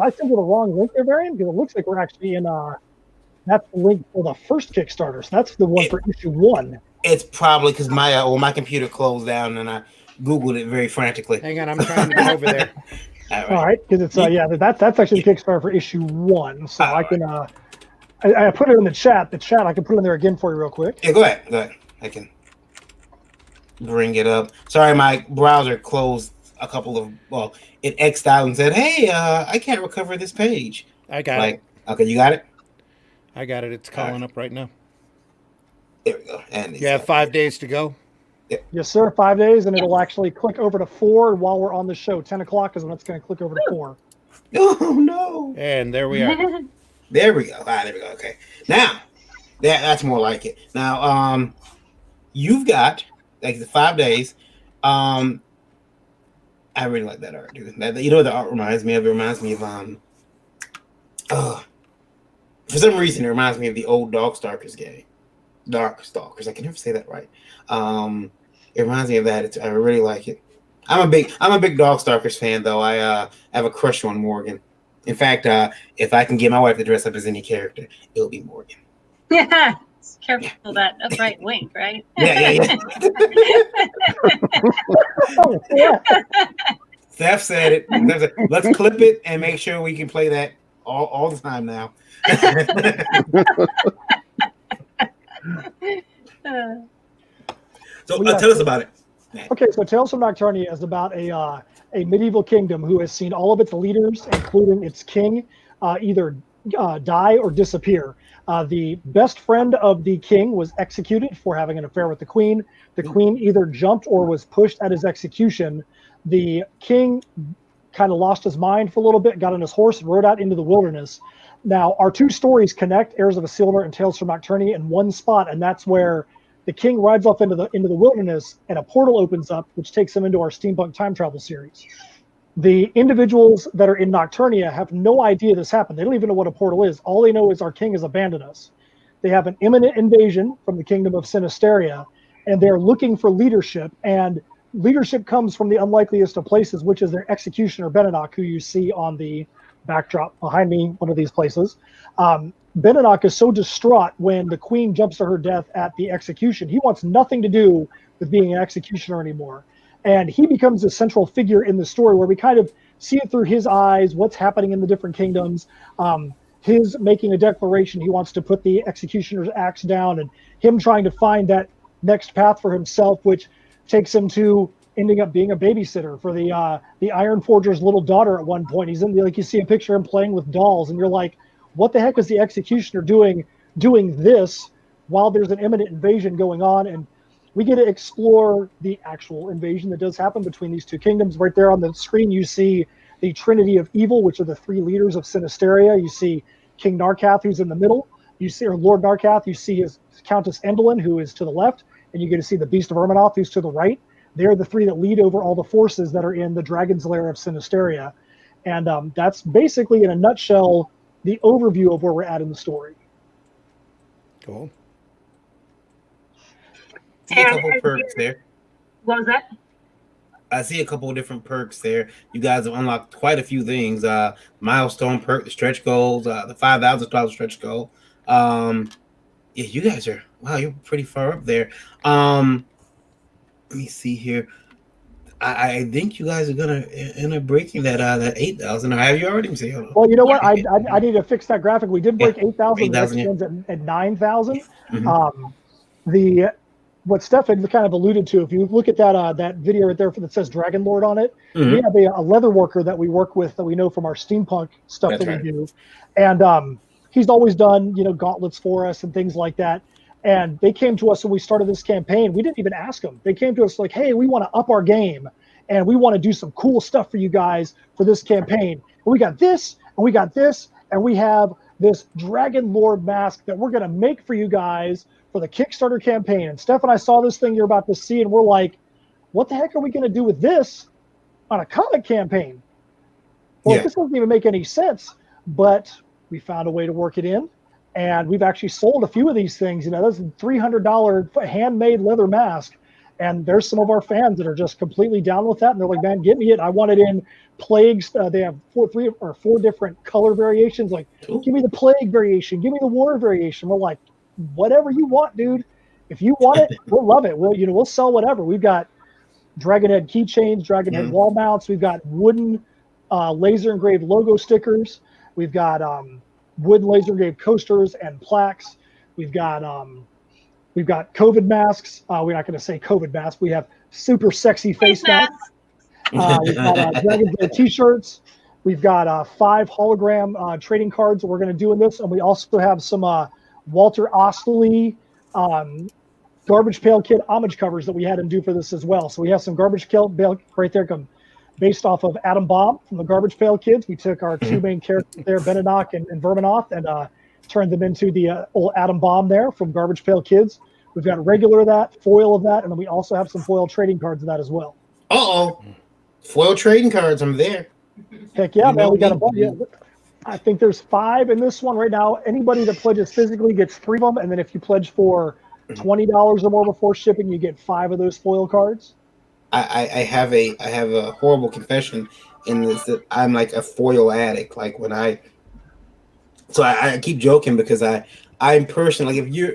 I sent you the wrong link there, Varian, because it looks like we're actually in. That's the link for the first Kickstarter. So that's the one for issue 1. It's probably because my computer closed down and I Googled it very frantically. Hang on, I'm trying to get over there. All right, because it's that's actually the Kickstarter for issue 1. So I can I put it in the chat. I can put it in there again for you real quick. Yeah, go ahead. I can bring it up. Sorry, my browser closed a couple of it X'd out and said, "Hey, I can't recover this page." I got it. Okay, you got it. I got it. It's calling up right now. There we go. And You have 5 days to go. Yes, sir. 5 days, and it'll actually click over to 4 while we're on the show. 10 o'clock is when it's going to click over to 4. Oh no! And there we are. There we go. There we go. Okay, now that's more like it. Now, you've got like the 5 days. I really like that art, dude. You know what the art reminds me of? It reminds me of for some reason it reminds me of the old Darkstalkers game. Darkstalkers. I can never say that right. It reminds me of that. I really like it. I'm a big Darkstalkers fan, though. I have a crush on Morgan. In fact, if I can get my wife to dress up as any character, it'll be Morgan. Yeah. Careful that upright wink, right? Yeah. Oh, yeah. Steph said it. Steph said, let's clip it and make sure we can play that all the time now. So Well, yeah, tell us about it. Okay, so Tales from Nocturnia is about a medieval kingdom who has seen all of its leaders, including its king, either die or disappear. The best friend of the king was executed for having an affair with the queen. The queen either jumped or was pushed at his execution. The king kind of lost his mind for a little bit, got on his horse, and rode out into the wilderness. Now, our two stories connect, Heirs of Isildur and Tales from Nocturnia, in one spot, and that's where the king rides off into the wilderness, and a portal opens up, which takes him into our steampunk time travel series. The individuals that are in Nocturnia have no idea this happened. They don't even know what a portal is. All they know is our king has abandoned us. They have an imminent invasion from the kingdom of Sinisteria, and they're looking for leadership. And leadership comes from the unlikeliest of places, which is their executioner, Beninock, who you see on the backdrop behind me, one of these places. Beninock is so distraught when the queen jumps to her death at the execution. He wants nothing to do with being an executioner anymore. And he becomes a central figure in the story where we kind of see it through his eyes, what's happening in the different kingdoms, his making a declaration. He wants to put the executioner's axe down, and him trying to find that next path for himself, which takes him to ending up being a babysitter for the Iron Forger's little daughter at one point. He's in the, like, you see a picture of him playing with dolls, and you're like, what the heck is the executioner doing this while there's an imminent invasion going on? And we get to explore the actual invasion that does happen between these two kingdoms. Right there on the screen, you see the Trinity of Evil, which are the three leaders of Sinisteria. You see King Narcath, who's in the middle. You see, or Lord Narcath, you see his Countess Endlin, who is to the left, and you get to see the Beast of Erminoth, who's to the right. They're the three that lead over all the forces that are in the Dragon's Lair of Sinisteria. And that's basically, in a nutshell, the overview of where we're at in the story. Cool. See a couple perks there. What was that? I see a couple of different perks there. You guys have unlocked quite a few things. Milestone perk, the stretch goals, the $5,000 stretch goal. Yeah, you guys are, wow, you're pretty far up there. Let me see here. I think you guys are gonna end up breaking that 8,000. Or have you already? Well, you know what? I need to fix that graphic. We did break 8,000. The next 8,000, yeah. one's at 9,000. Mhm. What Steph had kind of alluded to, if you look at that video right there that says Dragon Lord on it, Mhm. we have a leather worker that we work with that we know from our steampunk stuff That's that right. we do, and he's always done gauntlets for us and things like that. And they came to us when we started this campaign. We didn't even ask them. They came to us like, hey, we want to up our game and we want to do some cool stuff for you guys for this campaign. And we got this and we got this, and we have this Dragon Lord mask that we're going to make for you guys for the Kickstarter campaign. And Steph and I saw this thing you're about to see, and we're like, what the heck are we going to do with this on a comic campaign? Well, Yeah. this doesn't even make any sense, but we found a way to work it in. And we've actually sold a few of these things. That's a $300 handmade leather mask. And there's some of our fans that are just completely down with that. And they're like, man, get me it. I want it in plagues. They have four different color variations. Like, give me the plague variation. Give me the war variation. We're like, whatever you want, dude. If you want it, we'll love it. We'll sell whatever. We've got Dragonhead keychains, Dragonhead wall mounts. We've got wooden laser engraved logo stickers. We've got wooden laser engraved coasters and plaques. We've got COVID masks. We're not going to say COVID masks. We have super sexy face masks. We've got Dragon's Lair t-shirts. We've got 5 hologram trading cards that we're going to do in this, and we also have some Walter Ostley Garbage Pail Kid homage covers that we had him do for this as well. So we have some Garbage Pail right there, based off of Adam Bomb from the Garbage Pail Kids. We took our two main characters there, Beninock and Verminoth, and turned them into the old Adam Bomb there from Garbage Pail Kids. We've got regular of that, foil of that, and then we also have some foil trading cards of that as well. Foil trading cards, I'm there. Heck yeah, man, we got a bunch. I think there's 5 in this one right now. Anybody that pledges physically gets 3 of them, and then if you pledge for $20 or more before shipping, you get 5 of those foil cards. I have a horrible confession in this, that I'm like a foil addict. Like when I keep joking because I I'm personally, like, if you're,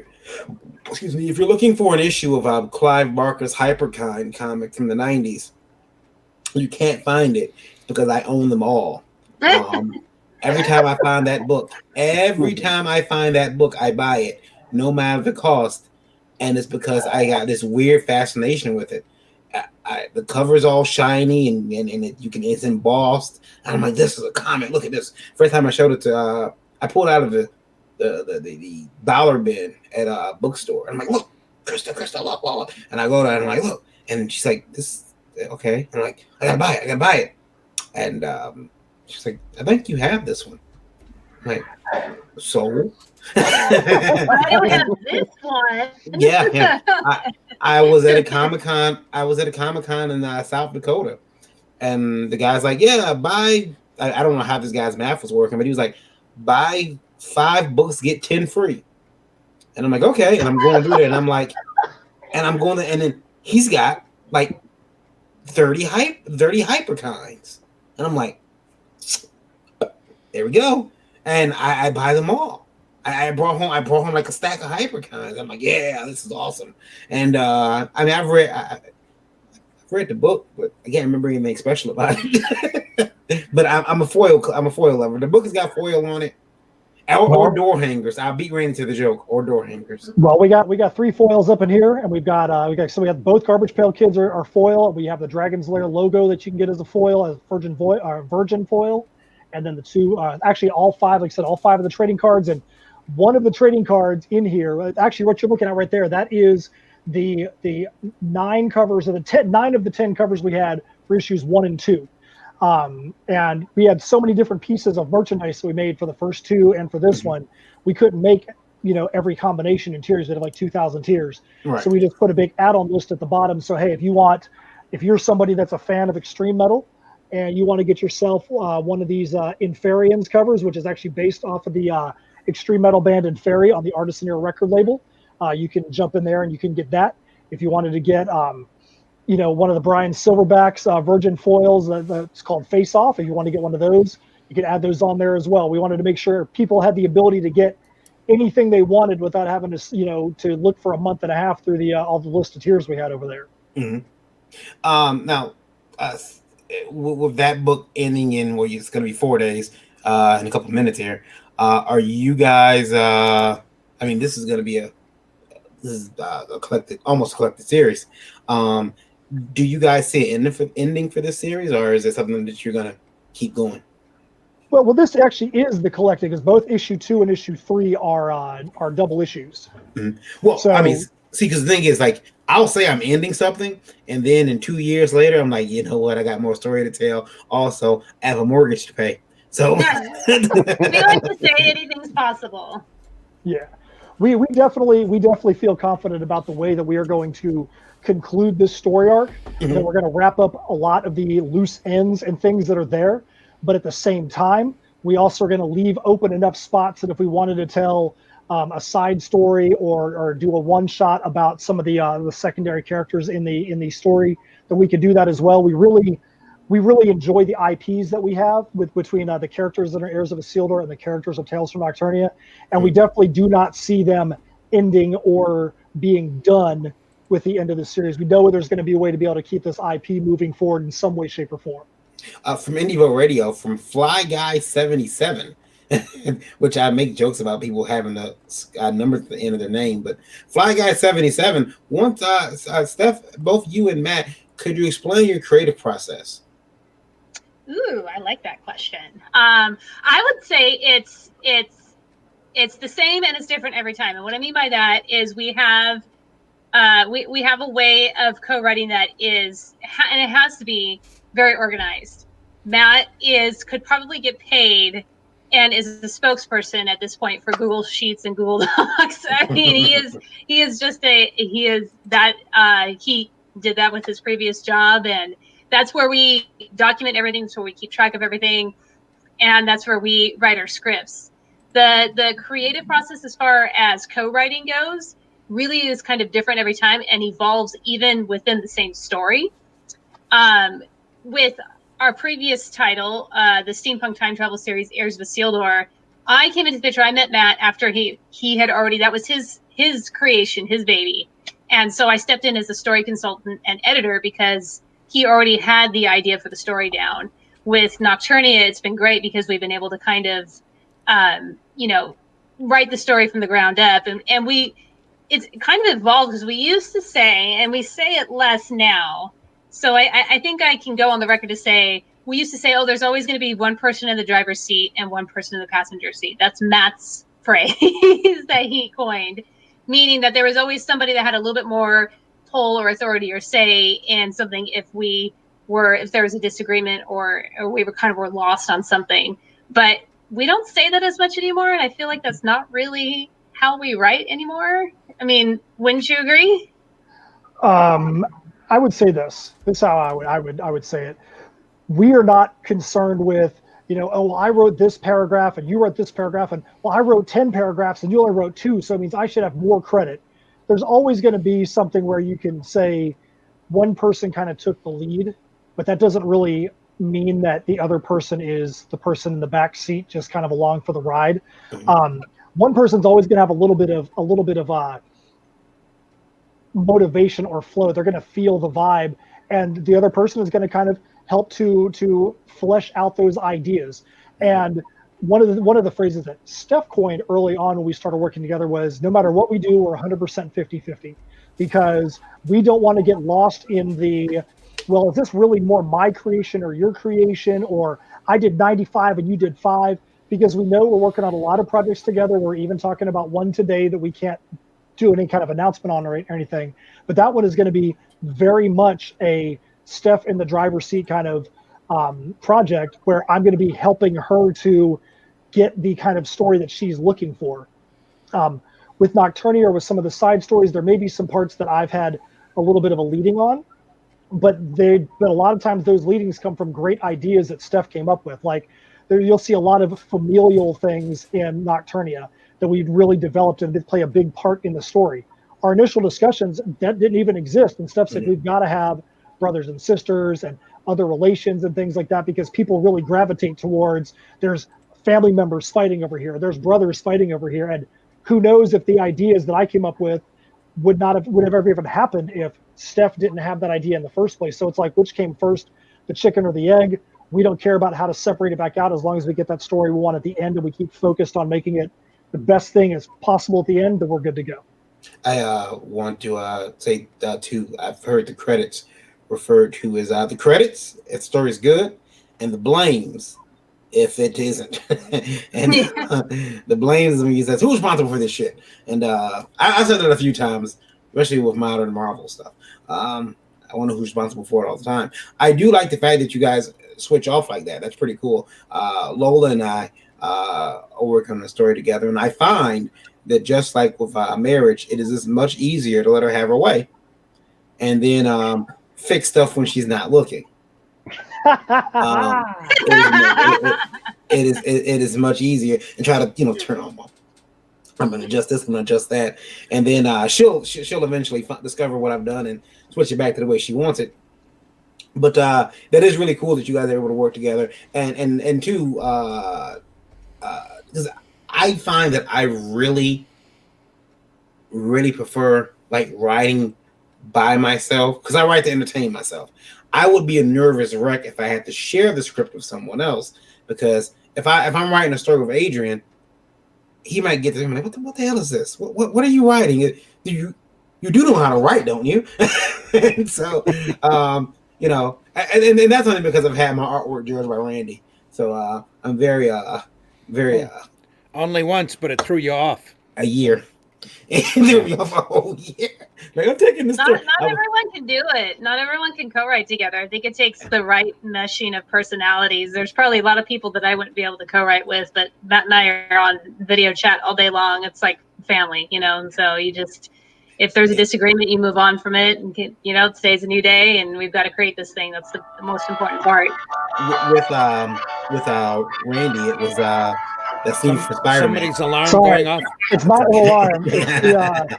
excuse me, if you're looking for an issue of Clive Barker's Hyperkind comic from the '90s, you can't find it because I own them all. Um, every time I find that book, I buy it, no matter the cost, and it's because I got this weird fascination with it. The cover's all shiny and it's embossed. And I'm like, this is a comic. Look at this. First time I showed it to, I pulled out of the dollar bin at a bookstore. I'm like, look, Krista, look, look. And I go down and I'm like, look. And she's like, this, okay. I'm like, I gotta buy it. And she's like, I think you have this one. I'm like, so? I don't have this one. Yeah. I was at a Comic-Con. In South Dakota. And the guy's like, yeah, buy. I don't know how this guy's math was working, but he was like, buy 5 books, get 10 free. And I'm like, okay. And I'm going through there, and I'm like, and then he's got like 30 Hyperkinds. And I'm like, there we go. And I buy them all. I brought home like a stack of Hyperkinds. I'm like, yeah, this is awesome. And I mean, I've read the book, but I can't remember anything special about it. But I'm a foil lover. The book has got foil on it, or door hangers. I'll beat right into the joke, or door hangers. Well, we got 3 foils up in here, and we got both Garbage Pail Kids are foil. We have the Dragon's Lair logo that you can get as a foil, as virgin foil, and then the 2, actually all 5, like I said, all 5 of the trading cards, and one of the trading cards in here, actually what you're looking at right there, that is the 9 covers of the 9 of the 10 covers we had for issues 1 and 2. And we had so many different pieces of merchandise that we made for the first 2 and for this one. We couldn't make, every combination in tiers. We had like 2,000 tiers. Right. So we just put a big add-on list at the bottom. So, hey, if you're somebody that's a fan of extreme metal and you want to get yourself one of these Inferians covers, which is actually based off of the extreme metal band Inferi on the Artisaneer record label, you can jump in there and you can get that. If you wanted to get one of the Brian Silverbacks Virgin foils that's called Face Off, if you want to get one of those, you can add those on there as well. We wanted to make sure people had the ability to get anything they wanted without having to to look for a month and a half through the all the list of tiers we had over there. Mm-hmm. Now, with that book ending in it's going to be 4 days in a couple of minutes here, are you guys? I mean, this is a collected series. Do you guys see an ending for this series, or is it something that you're gonna keep going? Well, this actually is the collected, because both issue 2 and issue 3 are double issues. Mm-hmm. Well, so, I mean, see, because the thing is, like, I'll say I'm ending something, and then in 2 years later, I'm like, you know what? I got more story to tell. Also, I have a mortgage to pay. So we like to say anything's possible. Yeah, we definitely feel confident about the way that we are going to conclude this story arc. Mm-hmm. That we're going to wrap up a lot of the loose ends and things that are there, but at the same time, we also are going to leave open enough spots that if we wanted to tell a side story or do a one shot about some of the secondary characters in the story, that we could do that as well. We really enjoy the IPs that we have between the characters that are heirs of Isildur and the characters of Tales from Nocturnia, and we definitely do not see them ending or being done with the end of the series. We know there's going to be a way to be able to keep this IP moving forward in some way, shape, or form. From IndieVille Radio, from Fly Guy 77, which I make jokes about people having a number at the end of their name, but Fly Guy 77. Once, Steph, both you and Matt, could you explain your creative process? Ooh, I like that question. I would say it's the same and it's different every time. And what I mean by that is we have a way of co-writing that is, and it has to be very organized. Matt could probably get paid and is the spokesperson at this point for Google Sheets and Google Docs. I mean, he did that with his previous job, and that's where we document everything, so we keep track of everything, and that's where we write our scripts. The creative process as far as co-writing goes really is kind of different every time and evolves even within the same story. With our previous title, the Steampunk Time Travel series, Heirs of Isildur, I came into the picture. I met Matt after he had already, that was his creation, his baby. And so I stepped in as a story consultant and editor because he already had the idea for the story down. With Nocturnia, it's been great because we've been able to kind of, write the story from the ground up. And it's kind of evolved because we used to say, and we say it less now. So I think I can go on the record to say, we used to say, oh, there's always going to be one person in the driver's seat and one person in the passenger seat. That's Matt's phrase that he coined, meaning that there was always somebody that had a little bit more pull or authority or say in something if there was a disagreement or we were lost on something. But we don't say that as much anymore, and I feel like that's not really how we write anymore. I mean, wouldn't you agree? I would say this. This is how I would say it. We are not concerned with, oh, I wrote this paragraph and you wrote this paragraph, and well, I wrote 10 paragraphs and you only wrote 2, so it means I should have more credit. There's always going to be something where you can say one person kind of took the lead, but that doesn't really mean that the other person is the person in the back seat just kind of along for the ride. One person's always going to have a little bit of motivation or flow. They're going to feel the vibe, and the other person is going to kind of help to flesh out those ideas. And one of the phrases that Steph coined early on when we started working together was, no matter what we do, we're 100% 50-50, because we don't want to get lost in the, well, is this really more my creation or your creation, or I did 95 and you did 5, because we know we're working on a lot of projects together. We're even talking about one today that we can't do any kind of announcement on or anything, but that one is going to be very much a Steph in the driver's seat kind of project, where I'm going to be helping her to get the kind of story that she's looking for. With Nocturnia or with some of the side stories, there may be some parts that I've had a little bit of a leading on, but a lot of times those leadings come from great ideas that Steph came up with. Like you'll see a lot of familial things in Nocturnia that we've really developed and that play a big part in the story. Our initial discussions, that didn't even exist. And Steph said, we've got to have brothers and sisters and other relations and things like that, because people really gravitate towards, there's family members fighting over here, there's brothers fighting over here. And who knows if the ideas that I came up with would have ever even happened if Steph didn't have that idea in the first place. So it's like, which came first, the chicken or the egg? We don't care about how to separate it back out, as long as we get that story we want at the end and we keep focused on making it the best thing as possible at the end, then we're good to go. I want to say too, I've heard the credits referred to as the credits if the story is good, and the blames if it isn't. And the blames means that's who's responsible for this shit. And I said that a few times, especially with modern Marvel stuff. I wonder who's responsible for it all the time. I do like the fact that you guys switch off like that. That's pretty cool. Lola and I are working on the story together, and I find that just like with marriage, it is just much easier to let her have her way, and then fix stuff when she's not looking. It is much easier, and try to turn on. I'm gonna adjust this, I'm gonna adjust that, and then she'll eventually discover what I've done and switch it back to the way she wants it. But that is really cool that you guys are able to work together, and two, because I find that I really prefer like writing by myself, because I write to entertain myself. I would be a nervous wreck if I had to share the script with someone else, because if I'm writing a story with Adrian, he might get to him like, what the hell is this? What are you writing? You do know how to write, don't you? And so and that's only because I've had my artwork judged by Randy. So I'm very only once, but it threw you off. A year. And threw me off a whole year. Like, I'm taking this. Not everyone can do it. Not everyone can co-write together. I think it takes the right meshing of personalities. There's probably a lot of people that I wouldn't be able to co-write with, but Matt and I are on video chat all day long. It's like family, and so you just, if there's a disagreement, you move on from it, and today's a new day, and we've got to create this thing. That's the most important part. With Randy, it was that scene for Spider-Man. Somebody's alarm going off. It's not an alarm. It's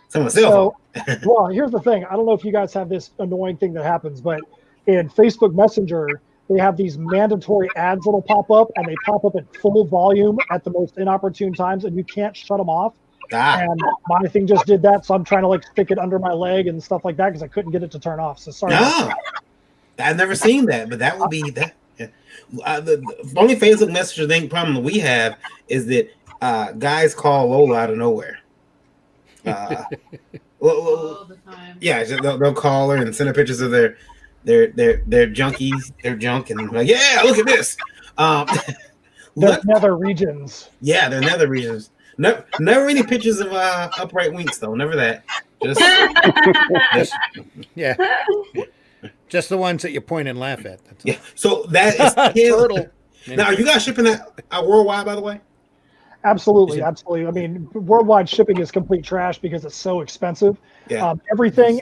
someone's cell phone. Well, here's the thing. I don't know if you guys have this annoying thing that happens, but in Facebook Messenger, they have these mandatory ads that'll pop up, and they pop up at full volume at the most inopportune times, and you can't shut them off. And my thing just did that, so I'm trying to like stick it under my leg and stuff like that because I couldn't get it to turn off. So sorry. I've never seen that, but that would be that. Yeah. The only Facebook Messenger thing problem that we have is that guys call Lola out of nowhere. All the time. Yeah, they'll call her and send her pictures of their junkies, their junk, and like, yeah, look at this. Their nether regions. Yeah, their nether regions. Never any pictures of upright winks though. Never that. Yeah. Just the ones that you point and laugh at. That's yeah. So that is turtle. Now, are you guys shipping that worldwide, by the way? Absolutely. I mean, worldwide shipping is complete trash because it's so expensive. Yeah. Everything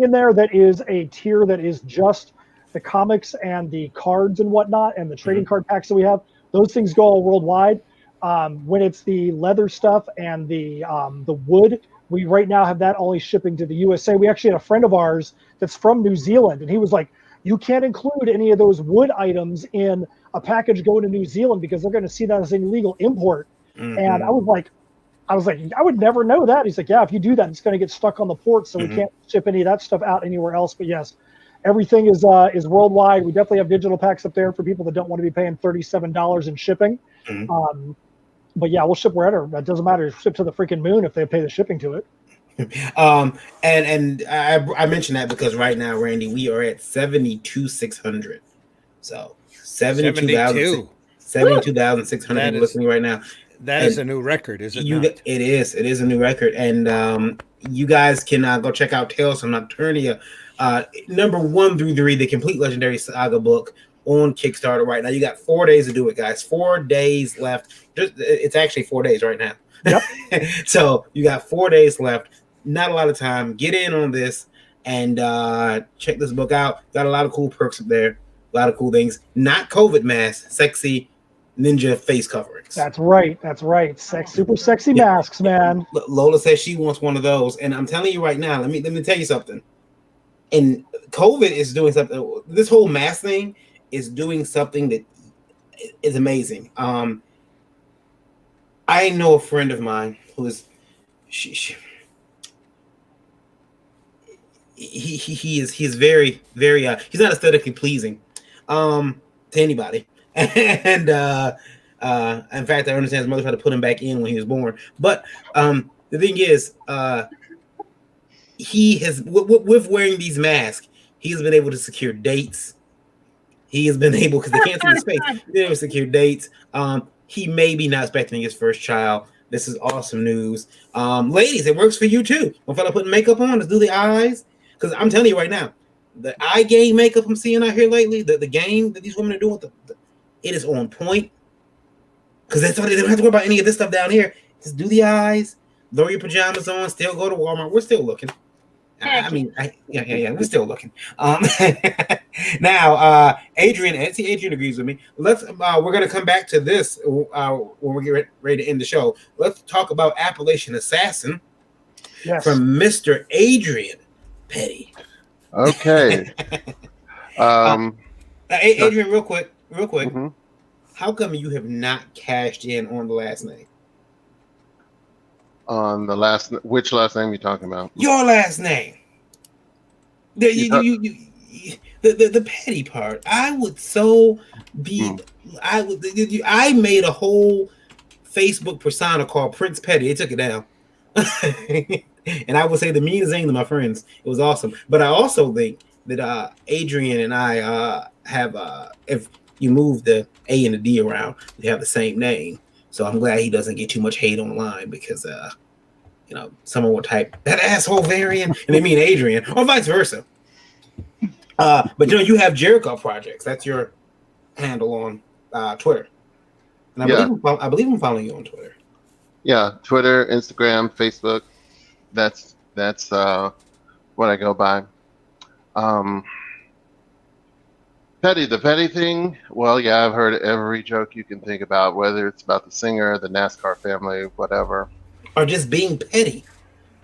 in there that is a tier that is just the comics and the cards and whatnot and the trading card packs that we have, those things go all worldwide. When it's the leather stuff and the wood, we right now have that only shipping to the USA. We actually had a friend of ours that's from New Zealand, and he was like, you can't include any of those wood items in a package going to New Zealand because they're going to see that as an illegal import. And I was like, I would never know that. He's like, yeah, if you do that, it's going to get stuck on the port, so we can't ship any of that stuff out anywhere else. But yes, everything is worldwide. We definitely have digital packs up there for people that don't want to be paying $37 in shipping. But yeah, we'll ship wherever. It doesn't matter. Ship to the freaking moon if they pay the shipping to it. And I mentioned that because right now, Randy, we are at 72,600. So 72,600 listening right now. That is a new record, is it not? It is. It is a new record. And you guys can go check out Tales from Nocturnia, number 1 through 3, the complete Legendary Saga book on Kickstarter right now. You got 4 days to do it, guys. 4 days left. It's actually 4 days right now. Yep. So you got 4 days left. Not a lot of time. Get in on this and check this book out. Got a lot of cool perks up there. A lot of cool things. Not COVID masks. Sexy ninja face coverings. That's right. Super sexy masks, man. Lola says she wants one of those, and I'm telling you right now. Let me tell you something. And COVID is doing something. This whole mask thing is doing something that is amazing. I know a friend of mine who is he is very he's not aesthetically pleasing to anybody, and in fact, I understand his mother tried to put him back in when he was born. But the thing is, he has with wearing these masks, he has been able to secure dates. He has been able, because they can't see his face, he's been able to secure dates. He may be not expecting his first child. This is awesome news. Ladies, it works for you too. When fella putting makeup on, let's do the eyes. Because I'm telling you right now, the eye game makeup I'm seeing out here lately, the game that these women are doing, it is on point. Because they don't have to worry about any of this stuff down here. Just do the eyes, throw your pajamas on, still go to Walmart. We're still looking. We're still looking. Now, Adrian agrees with me. We're gonna come back to this when we get ready to end the show. Let's talk about Appalachian Assassin from Mr. Adrian Petty. Okay. Adrian, real quick. How come you have not cashed in on the last name? On the which last name are you talking about? Your last name. The petty part. I would so be. I made a whole Facebook persona called Prince Petty. They took it down, and I would say the meanest thing to my friends. It was awesome. But I also think that Adrian and I have if you move the A and the D around, they have the same name. So I'm glad he doesn't get too much hate online because someone will type that asshole variant and they mean Adrian, or vice versa. But you have Jericho Projects. That's your handle on Twitter. And I believe I'm following you on Twitter. Yeah, Twitter, Instagram, Facebook. That's what I go by. The petty thing. Well, yeah, I've heard every joke you can think about, whether it's about the singer, the NASCAR family, whatever, or just being petty.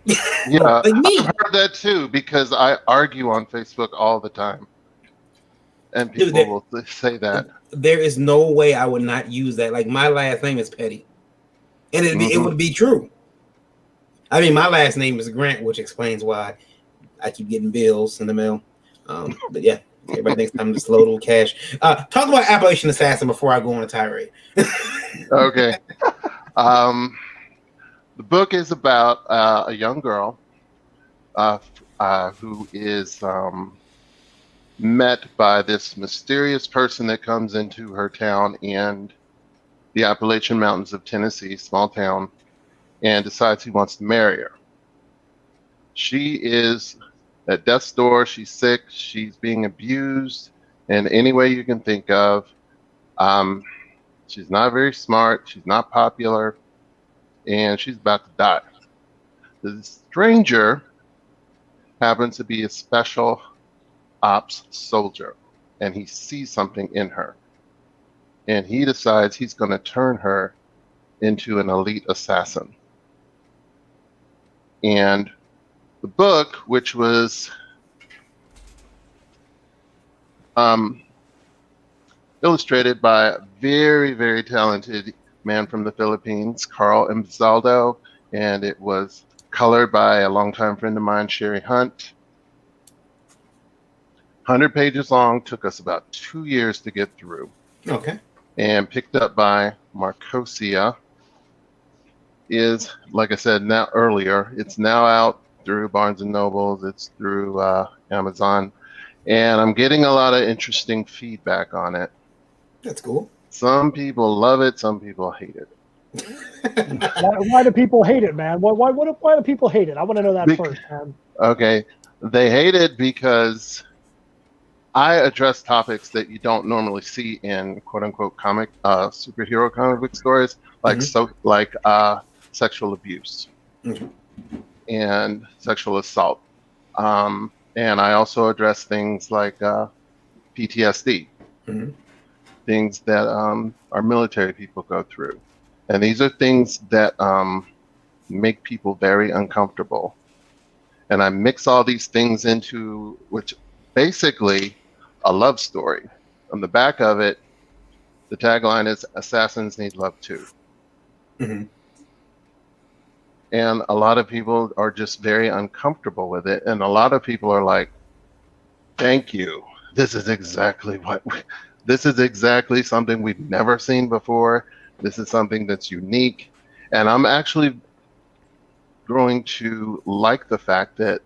Yeah, like me. I've heard that too because I argue on Facebook all the time. And Dude, people will say that. there is no way I would not use that. Like my last name is Petty, and it would be true. I mean, my last name is Grant, which explains why I keep getting bills in the mail. But yeah, everybody thinks I'm just load of cash. Talk about Appalachian Assassin before I go on a tirade. Okay. The book is about a young girl who is met by this mysterious person that comes into her town in the Appalachian Mountains of Tennessee, small town, and decides he wants to marry her. She is at death's door. She's sick. She's being abused in any way you can think of. She's not very smart. She's not popular. And she's about to die. The stranger happens to be a special ops soldier, and he sees something in her. And he decides he's going to turn her into an elite assassin. And the book, which was illustrated by a very, very talented man from the Philippines, Carl Embzaldo, and it was colored by a longtime friend of mine, Sherry Hunt. 100 pages long, took us about 2 years to get through. Okay. And picked up by Marcosia. Is, like I said now earlier, it's now out through Barnes and Nobles, it's through Amazon, and I'm getting a lot of interesting feedback on it. That's cool. Some people love it, some people hate it. Why do people hate it, man? Why do people hate it? I want to know that first, man. Okay, they hate it because I address topics that you don't normally see in "quote unquote" superhero comic book stories, like sexual abuse and sexual assault, and I also address things like PTSD, things that our military people go through, and these are things that make people very uncomfortable. And I mix all these things into which basically a love story. On the back of it, the tagline is "Assassins need love too." And a lot of people are just very uncomfortable with it. And a lot of people are like, thank you. This is exactly something we've never seen before. This is something that's unique. And I'm actually growing to like the fact that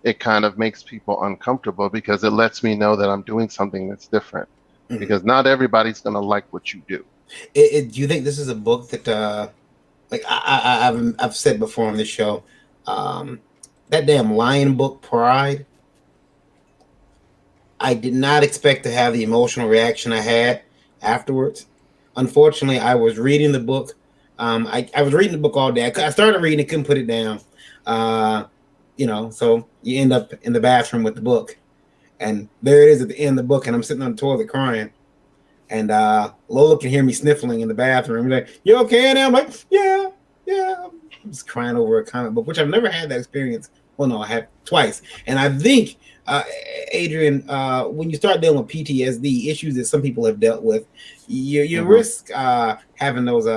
it kind of makes people uncomfortable because it lets me know that I'm doing something that's different. Because not everybody's going to like what you do. Do you think this is a book that, like I've said before on this show, that damn lion book, Pride, I did not expect to have the emotional reaction I had afterwards. Unfortunately, I was reading the book. I was reading the book all day. I started reading it, couldn't put it down. So you end up in the bathroom with the book. And there it is at the end of the book, and I'm sitting on the toilet crying. And Lola can hear me sniffling in the bathroom. Like, you okay? And I'm like, yeah. I'm just crying over a comic book, which I've never had that experience. Well, no, I have twice. And I think, Adrian, when you start dealing with PTSD, issues that some people have dealt with, you risk having those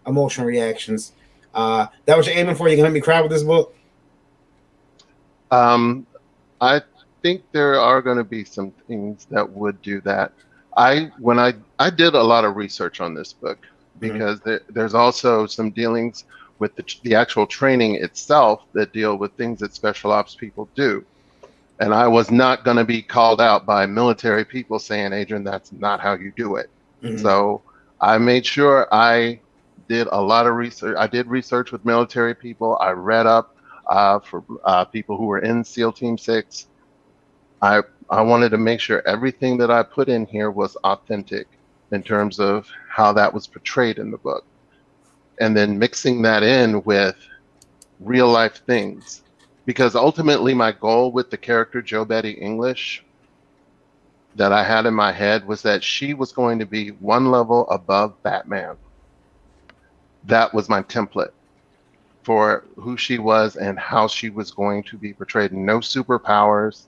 emotional reactions. That what you're aiming for? You're going to make me cry with this book? I think there are going to be some things that would do that. I did a lot of research on this book because there's also some dealings with the actual training itself that deal with things that special ops people do. And I was not going to be called out by military people saying, Adrian, that's not how you do it. So I made sure I did a lot of research. I did research with military people. I read up for people who were in SEAL Team 6. I wanted to make sure everything that I put in here was authentic in terms of how that was portrayed in the book. And then mixing that in with real life things. Because ultimately my goal with the character Jo Betty English that I had in my head was that she was going to be one level above Batman. That was my template for who she was and how she was going to be portrayed. No superpowers.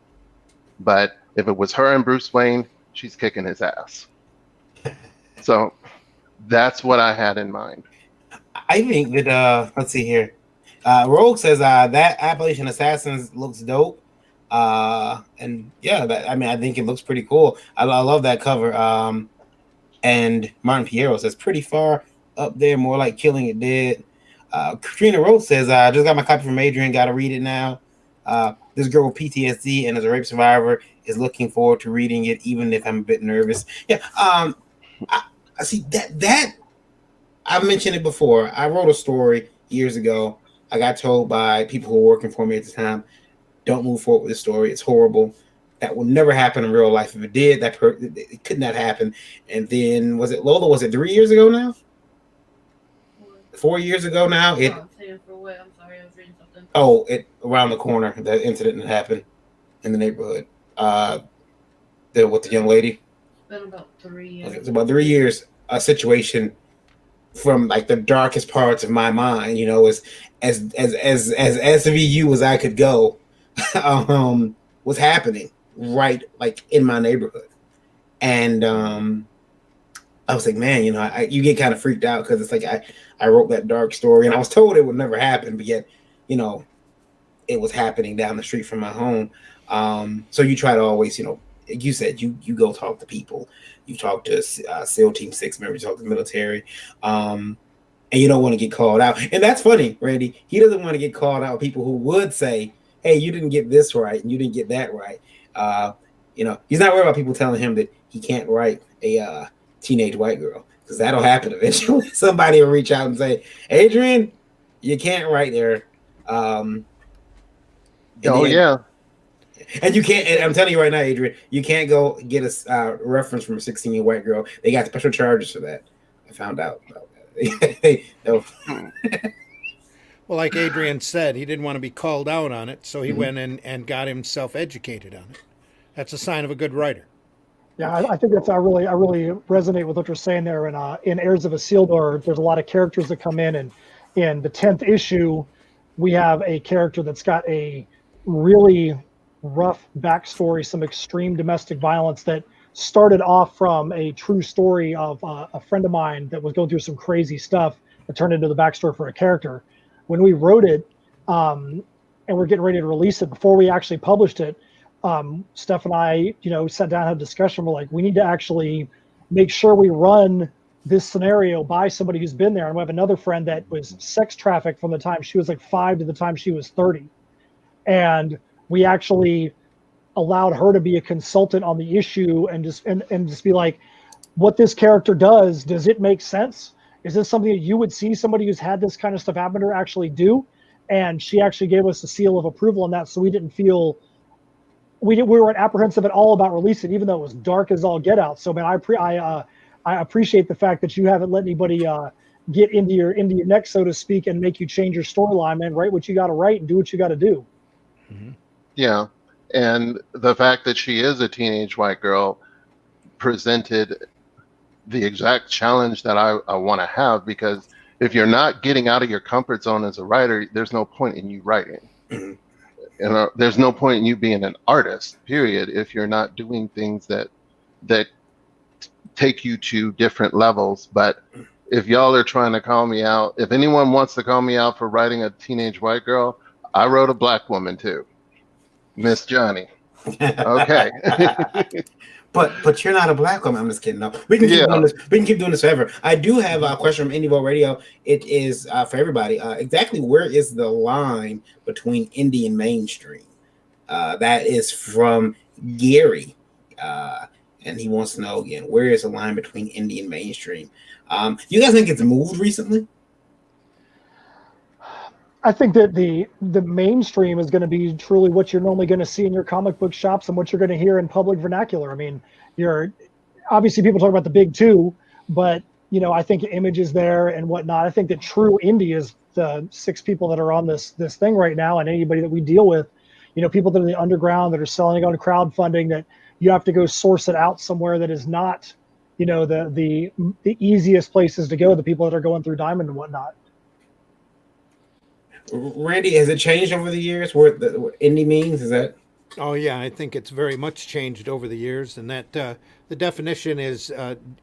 But if it was her and Bruce Wayne, she's kicking his ass. So that's what I had in mind. I think that let's see here. Rogue says that Appalachian Assassins looks dope. And yeah, I think it looks pretty cool. I love that cover. And Martin Piero says pretty far up there, more like Killing It Dead. Katrina Rose says, I just got my copy from Adrian, gotta read it now. This girl with PTSD and as a rape survivor is looking forward to reading it, even if I'm a bit nervous. Yeah, I see that I mentioned it before. I wrote a story years ago. I got told by people who were working for me at the time, don't move forward with this story. It's horrible. That will never happen in real life. If it did, it could not happen. And then, was it Lola? Was it 3 years ago now? 4 years ago now? I'm sorry, I was reading something. Oh, it around the corner, that incident that happened in the neighborhood. With the young lady. It's been about 3 years. It's about 3 years. A situation from like the darkest parts of my mind, as SVU as I could go, was happening right like in my neighborhood. And I was like, man, you get kind of freaked out because it's like I wrote that dark story and I was told it would never happen, but yet, it was happening down the street from my home. So you try to always, like you said, you go talk to people. You talk to SEAL Team 6 members, you talk to the military, and you don't want to get called out. And that's funny, Randy. He doesn't want to get called out. People who would say, hey, you didn't get this right and you didn't get that right. He's not worried about people telling him that he can't write a teenage white girl, because that'll happen eventually. Somebody will reach out and say, Adrian, you can't write there. Yeah. And you can't, and I'm telling you right now, Adrian, you can't go get a reference from a 16-year white girl. They got special charges for that. I found out about that. No. Well, like Adrian said, he didn't want to be called out on it, so he went in and got himself educated on it. That's a sign of a good writer. Yeah, I think I really resonate with what you're saying there. And in Heirs of Isildur, there's a lot of characters that come in, and in the 10th issue, we have a character that's got a really rough backstory, some extreme domestic violence that started off from a true story of a friend of mine that was going through some crazy stuff that turned into the backstory for a character. When we wrote it, and we're getting ready to release it, before we actually published it, Steph and I, sat down and had a discussion. We're like, we need to actually make sure we run this scenario by somebody who's been there. And we have another friend that was sex trafficked from the time she was like 5 to the time she was 30. And we actually allowed her to be a consultant on the issue and just be like, what this character does it make sense? Is this something that you would see somebody who's had this kind of stuff happen to her actually do? And she actually gave us a seal of approval on that. So we didn't feel, we weren't apprehensive at all about releasing, even though it was dark as all get out. So man, I appreciate the fact that you haven't let anybody get into your neck, so to speak, and make you change your storyline, man. Write what you got to write and do what you got to do. Mm-hmm. Yeah. And the fact that she is a teenage white girl presented the exact challenge that I want to have, because if you're not getting out of your comfort zone as a writer, there's no point in you writing. Mm-hmm. There's no point in you being an artist, period, if you're not doing things that take you to different levels. But if y'all are trying to call me out, if anyone wants to call me out for writing a teenage white girl, I wrote a black woman too. Miss Johnny. Okay. But you're not a black woman. I'm just kidding. No, we can keep doing this. We can keep doing this forever. I do have a question from IndieVille Radio. It is for everybody. Exactly where is the line between indie and mainstream? That is from Gary, and he wants to know again, where is the line between indie and mainstream? You guys think it's moved recently? I think that the mainstream is going to be truly what you're normally going to see in your comic book shops and what you're going to hear in public vernacular. I mean, you're obviously people talk about the big two, but I think Image is there and whatnot. I think that true indie is the 6 people that are on this thing right now, and anybody that we deal with, people that are in the underground that are selling it on crowdfunding, that you have to go source it out somewhere that is not, the easiest places to go. The people that are going through Diamond and whatnot. Randy, has it changed over the years? What indie means? Is that? Oh yeah, I think it's very much changed over the years, and that the definition is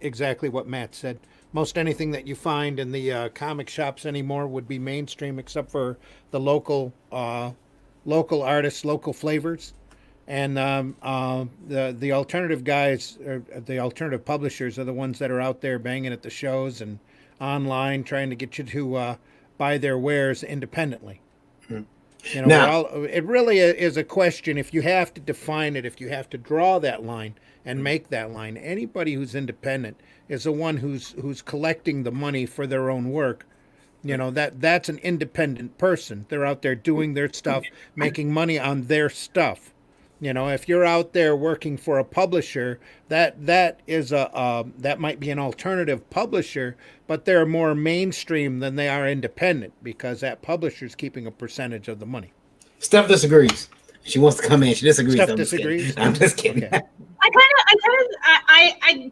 exactly what Matt said. Most anything that you find in the comic shops anymore would be mainstream, except for the local artists, local flavors, and the alternative guys, or the alternative publishers, are the ones that are out there banging at the shows and online, trying to get you to buy their wares independently. You know, Now, it really is a question. If you have to define it, if you have to draw that line and make that line, anybody who's independent is the one who's collecting the money for their own work. You know, that's an independent person. They're out there doing their stuff, making money on their stuff. You know, if you're out there working for a publisher, that is that might be an alternative publisher, but they're more mainstream than they are independent, because that publisher's keeping a percentage of the money. Steph disagrees. She wants to come in. She disagrees. Steph I'm just kidding. disagrees? I'm just kidding. Okay. I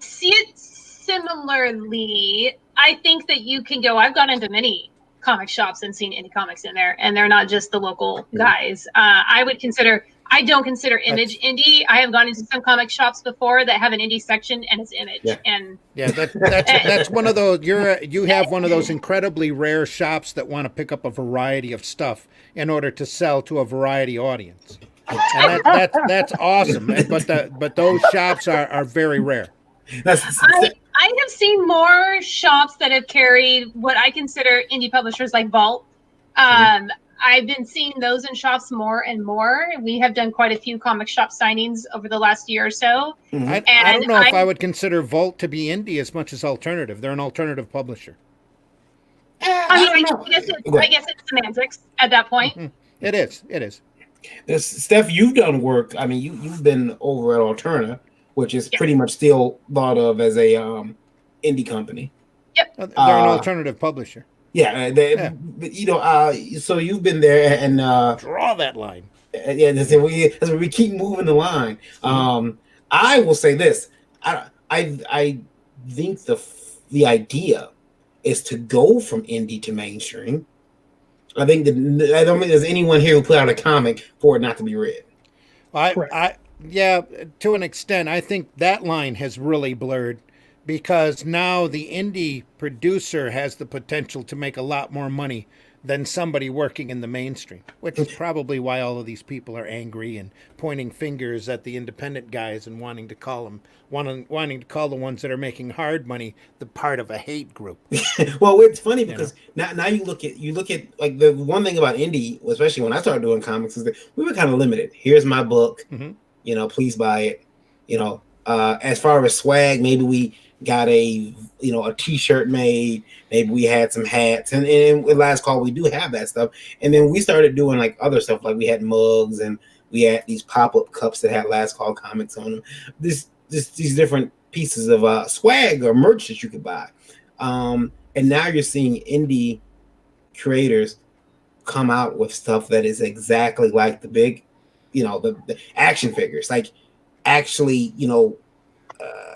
see it similarly. I think that you can go. I've gone into many comic shops and seen indie comics in there, and they're not just the local guys. I don't consider Image indie. I have gone into some comic shops before that have an indie section, and it's Image. Yeah. And Yeah, that's one of those. You have one of those incredibly rare shops that want to pick up a variety of stuff in order to sell to a variety audience, and that's awesome. But those shops are very rare. I have seen more shops that have carried what I consider indie publishers like Vault. I've been seeing those in shops more and more. We have done quite a few comic shop signings over the last year or so. I don't know if I would consider Vault to be indie as much as alternative. They're an alternative publisher. I guess it's semantics at that point. Mm-hmm. It is. Steph, you've done work. I mean, you've been over at Alterna, which is pretty much still thought of as a indie company. Yep. They're an alternative publisher. Yeah, so you've been there and draw that line. Yeah, we keep moving the line. I will say this: I think the idea is to go from indie to mainstream. I don't think there's anyone here who put out a comic for it not to be read. Yeah, to an extent, I think that line has really blurred, because now the indie producer has the potential to make a lot more money than somebody working in the mainstream, which is probably why all of these people are angry and pointing fingers at the independent guys and wanting to call the ones that are making hard money the part of a hate group. Well, it's funny because now you look at like the one thing about indie, especially when I started doing comics, is that we were kind of limited. Here's my book, please buy it. As far as swag, maybe we got a t-shirt made, maybe we had some hats, and with Last Call we do have that stuff. And then we started doing like other stuff, like we had mugs and we had these pop-up cups that had Last Call comics on them. These different pieces of swag or merch that you could buy. And now you're seeing indie creators come out with stuff that is exactly like the big, the action figures, like actually,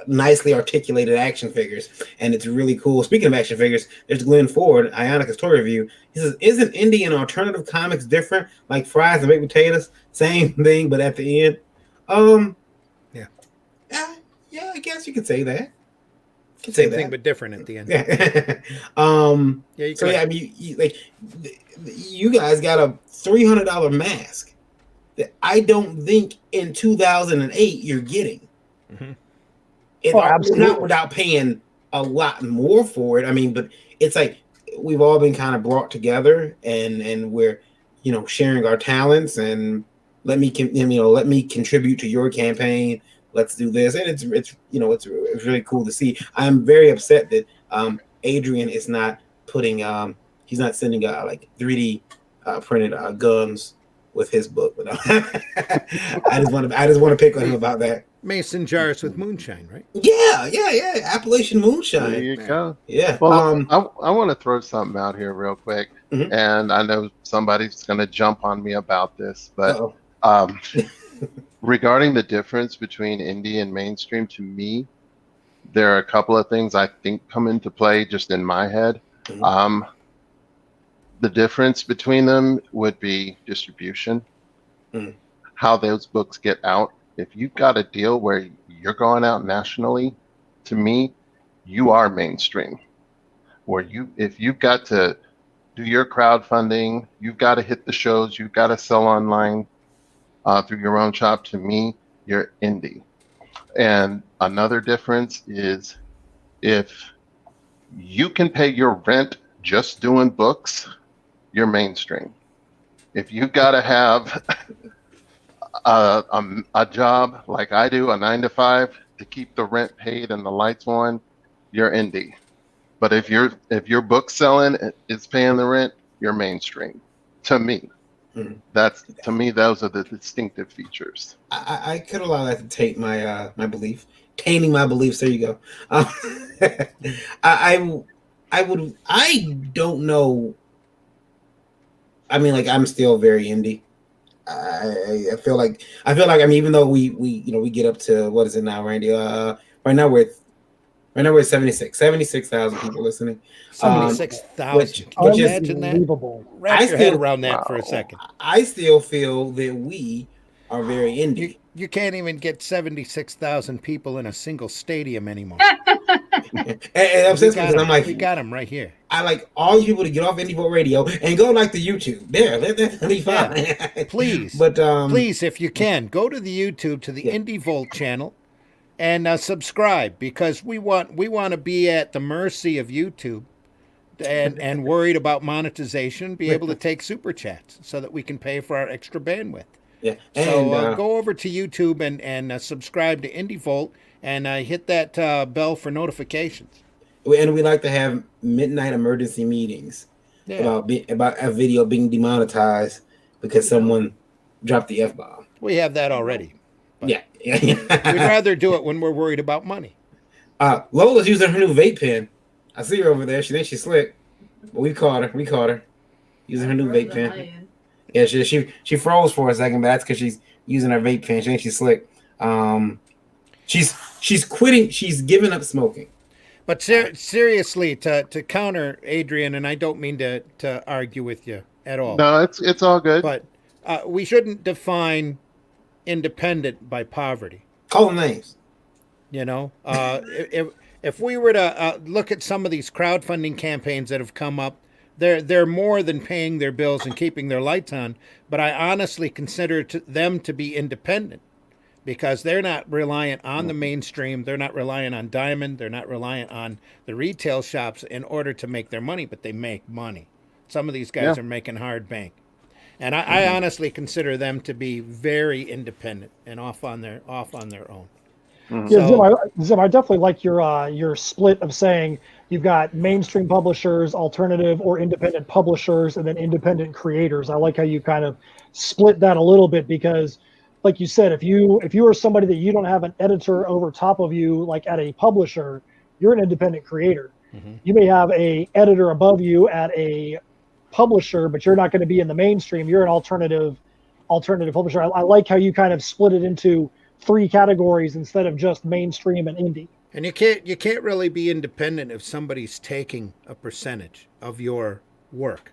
nicely articulated action figures, and it's really cool. Speaking of action figures, there's Glenn Ford, Ionica's toy review. He says, "Isn't indie and alternative comics different? Like fries and baked potatoes, same thing, but at the end." Yeah, I guess you could say that. Same thing, but different at the end. I mean, you guys got a $300 mask that I don't think in 2008 you're getting. Mm-hmm. It's not without paying a lot more for it. I mean, but it's like we've all been kind of brought together, and we're sharing our talents, and let me contribute to your campaign. Let's do this, and it's really cool to see. I'm very upset that Adrian is not putting he's not sending like 3D printed guns with his book. But I just want to pick on him about that. Mason jars with moonshine, right? Yeah. Appalachian moonshine. There you go. Yeah. Well, I want to throw something out here real quick, and I know somebody's going to jump on me about this, but regarding the difference between indie and mainstream, to me, there are a couple of things I think come into play just in my head. The difference between them would be distribution. how those books get out. If you've got a deal where you're going out nationally, to me, you are mainstream. Where if you've got to do your crowdfunding, you've got to hit the shows, you've got to sell online through your own shop. To me, you're indie. And another difference is if you can pay your rent just doing books, you're mainstream. If you've got to have a job like I do, a 9 to 5, to keep the rent paid and the lights on, you're indie. But if your book's selling, it's paying the rent, you're mainstream. To me, those are the distinctive features. I could allow that to taint my my belief, tainting my beliefs. There you go. I don't know. I mean, like, I'm still very indie. I feel like I mean, even though we we get up to, what is it now, Randy? Right now we're at 76,000 people listening. 76,000. Which Can you is imagine that? Unbelievable. Wrap your head around that for a second. I still feel that we are very indie. You can't even get 76,000 people in a single stadium anymore. and I'm saying, because I'm like, we got them right here. I like all you people to get off Indie Vote Radio and go like the YouTube. There, that'll be fine. Yeah. Please, but please, if you can, go to the YouTube, to the Indie Volt channel, and subscribe, because we want to be at the mercy of YouTube and worried about monetization, be able to take super chats so that we can pay for our extra bandwidth. Yeah. So go over to YouTube and subscribe to Indie Volt and hit that bell for notifications. And we like to have midnight emergency meetings about a video being demonetized because someone dropped the F-bomb. We have that already. Yeah. We'd rather do it when we're worried about money. Lola's using her new vape pen. I see her over there. She thinks she's slick. But we caught her. Using her new vape pen. Yeah, she froze for a second, but that's because she's using her vape pen. She thinks she's slick. She's quitting. She's giving up smoking. But seriously, to counter Adrian, and I don't mean to argue with you at all. No, it's all good. But we shouldn't define independent by poverty. Call them names. You know, if we were to look at some of these crowdfunding campaigns that have come up, they're more than paying their bills and keeping their lights on. But I honestly consider them to be independent, because they're not reliant on the mainstream. They're not reliant on Diamond. They're not reliant on the retail shops in order to make their money, but they make money. Some of these guys are making hard bank. And I honestly consider them to be very independent and off on their own. Mm-hmm. Yeah, Zim, I definitely like your split of saying you've got mainstream publishers, alternative or independent publishers, and then independent creators. I like how you kind of split that a little bit, because, like you said, if you are somebody that you don't have an editor over top of you, like at a publisher, you're an independent creator. Mm-hmm. You may have a editor above you at a publisher, but you're not going to be in the mainstream. You're an alternative publisher. I like how you kind of split it into 3 categories instead of just mainstream and indie. And you can't really be independent if somebody's taking a percentage of your work,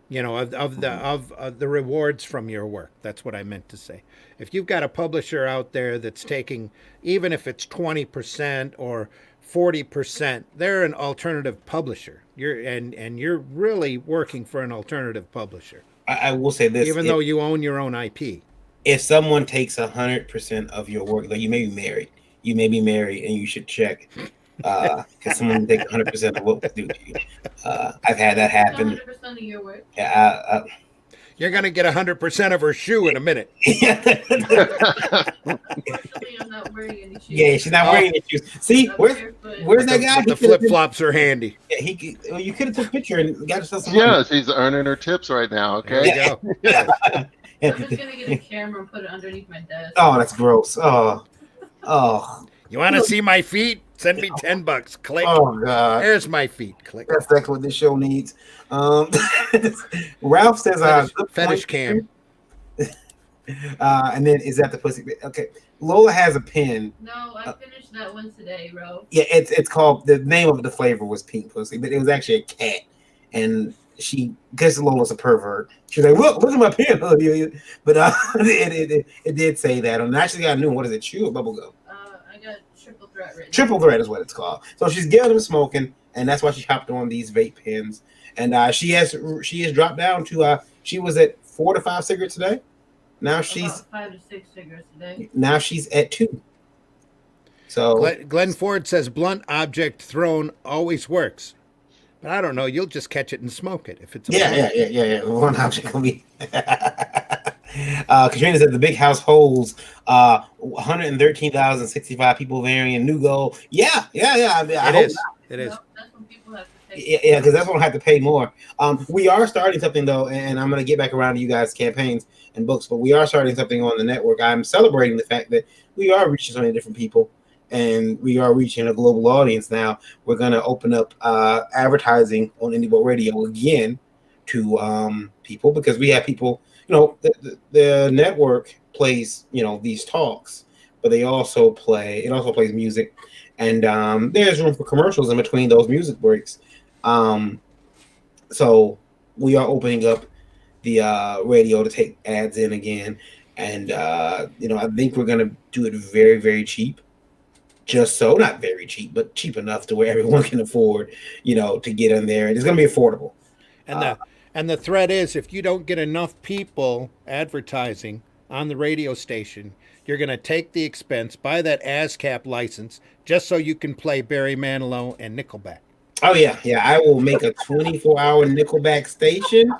you know, of the rewards from your work. That's what I meant to say. If you've got a publisher out there that's taking, even if it's 20% or 40%, they're an alternative publisher. You're really working for an alternative publisher. I will say this: even though you own your own IP. If someone takes 100% of your work, like you may be married, and you should check, because someone take 100% of what was due to you. I've had that happen. 100% of your work. Yeah. You're gonna get 100% of her shoe in a minute. Unfortunately, I'm not wearing any shoes. Yeah, she's not wearing any shoes. See, where's that guy? The flip flops are handy. Yeah, you could have took a picture and got yourself some. Yeah, she's earning her tips right now. Okay. There you go. I'm just gonna get a camera and put it underneath my desk. Oh, that's gross. Oh. You want to see my feet? Send me $10. Click. Oh God. There's my feet. Click. That's exactly what this show needs. Ralph says, fetish cam. And then is that the pussy? Okay. Lola has a pen. No, I finished that one today, bro. Yeah, it's called, the name of the flavor was pink pussy, but it was actually a cat, and because Lola's a pervert. She's like, look at my pen. But it did say that. And I actually got a new one. What is it? Chew or bubble gum? I got triple threat written. Triple threat is what it's called. So she's giving him smoking, and that's why she hopped on these vape pens. And she has dropped down to she was at 4 to 5 cigarettes a day. Now she's about 5 to 6 cigarettes a day. Now she's at 2. So Glenn Ford says blunt object thrown always works. But I don't know. You'll just catch it and smoke it if it's a yeah. One object will be. Katrina said the big house holds 113,065 people varying new goal. Yeah. I mean, It is. It is. No, that's when people have to pay. Yeah, because that's when I have to pay more. We are starting something though, and I'm going to get back around to you guys' campaigns and books. But we are starting something on the network. I'm celebrating the fact that we are reaching so many different people, and we are reaching a global audience now. We're going to open up advertising on Indie Boat Radio again to people, because we have people. The network plays these talks, but it also plays music, and there's room for commercials in between those music breaks. So we are opening up the radio to take ads in again, and I think we're gonna do it very, very cheap. Not very cheap, but cheap enough to where everyone can afford, to get in there. It's gonna be affordable. And the threat is, if you don't get enough people advertising on the radio station, you're going to take the expense, buy that ASCAP license, just so you can play Barry Manilow and Nickelback. Oh yeah. I will make a 24-hour Nickelback station,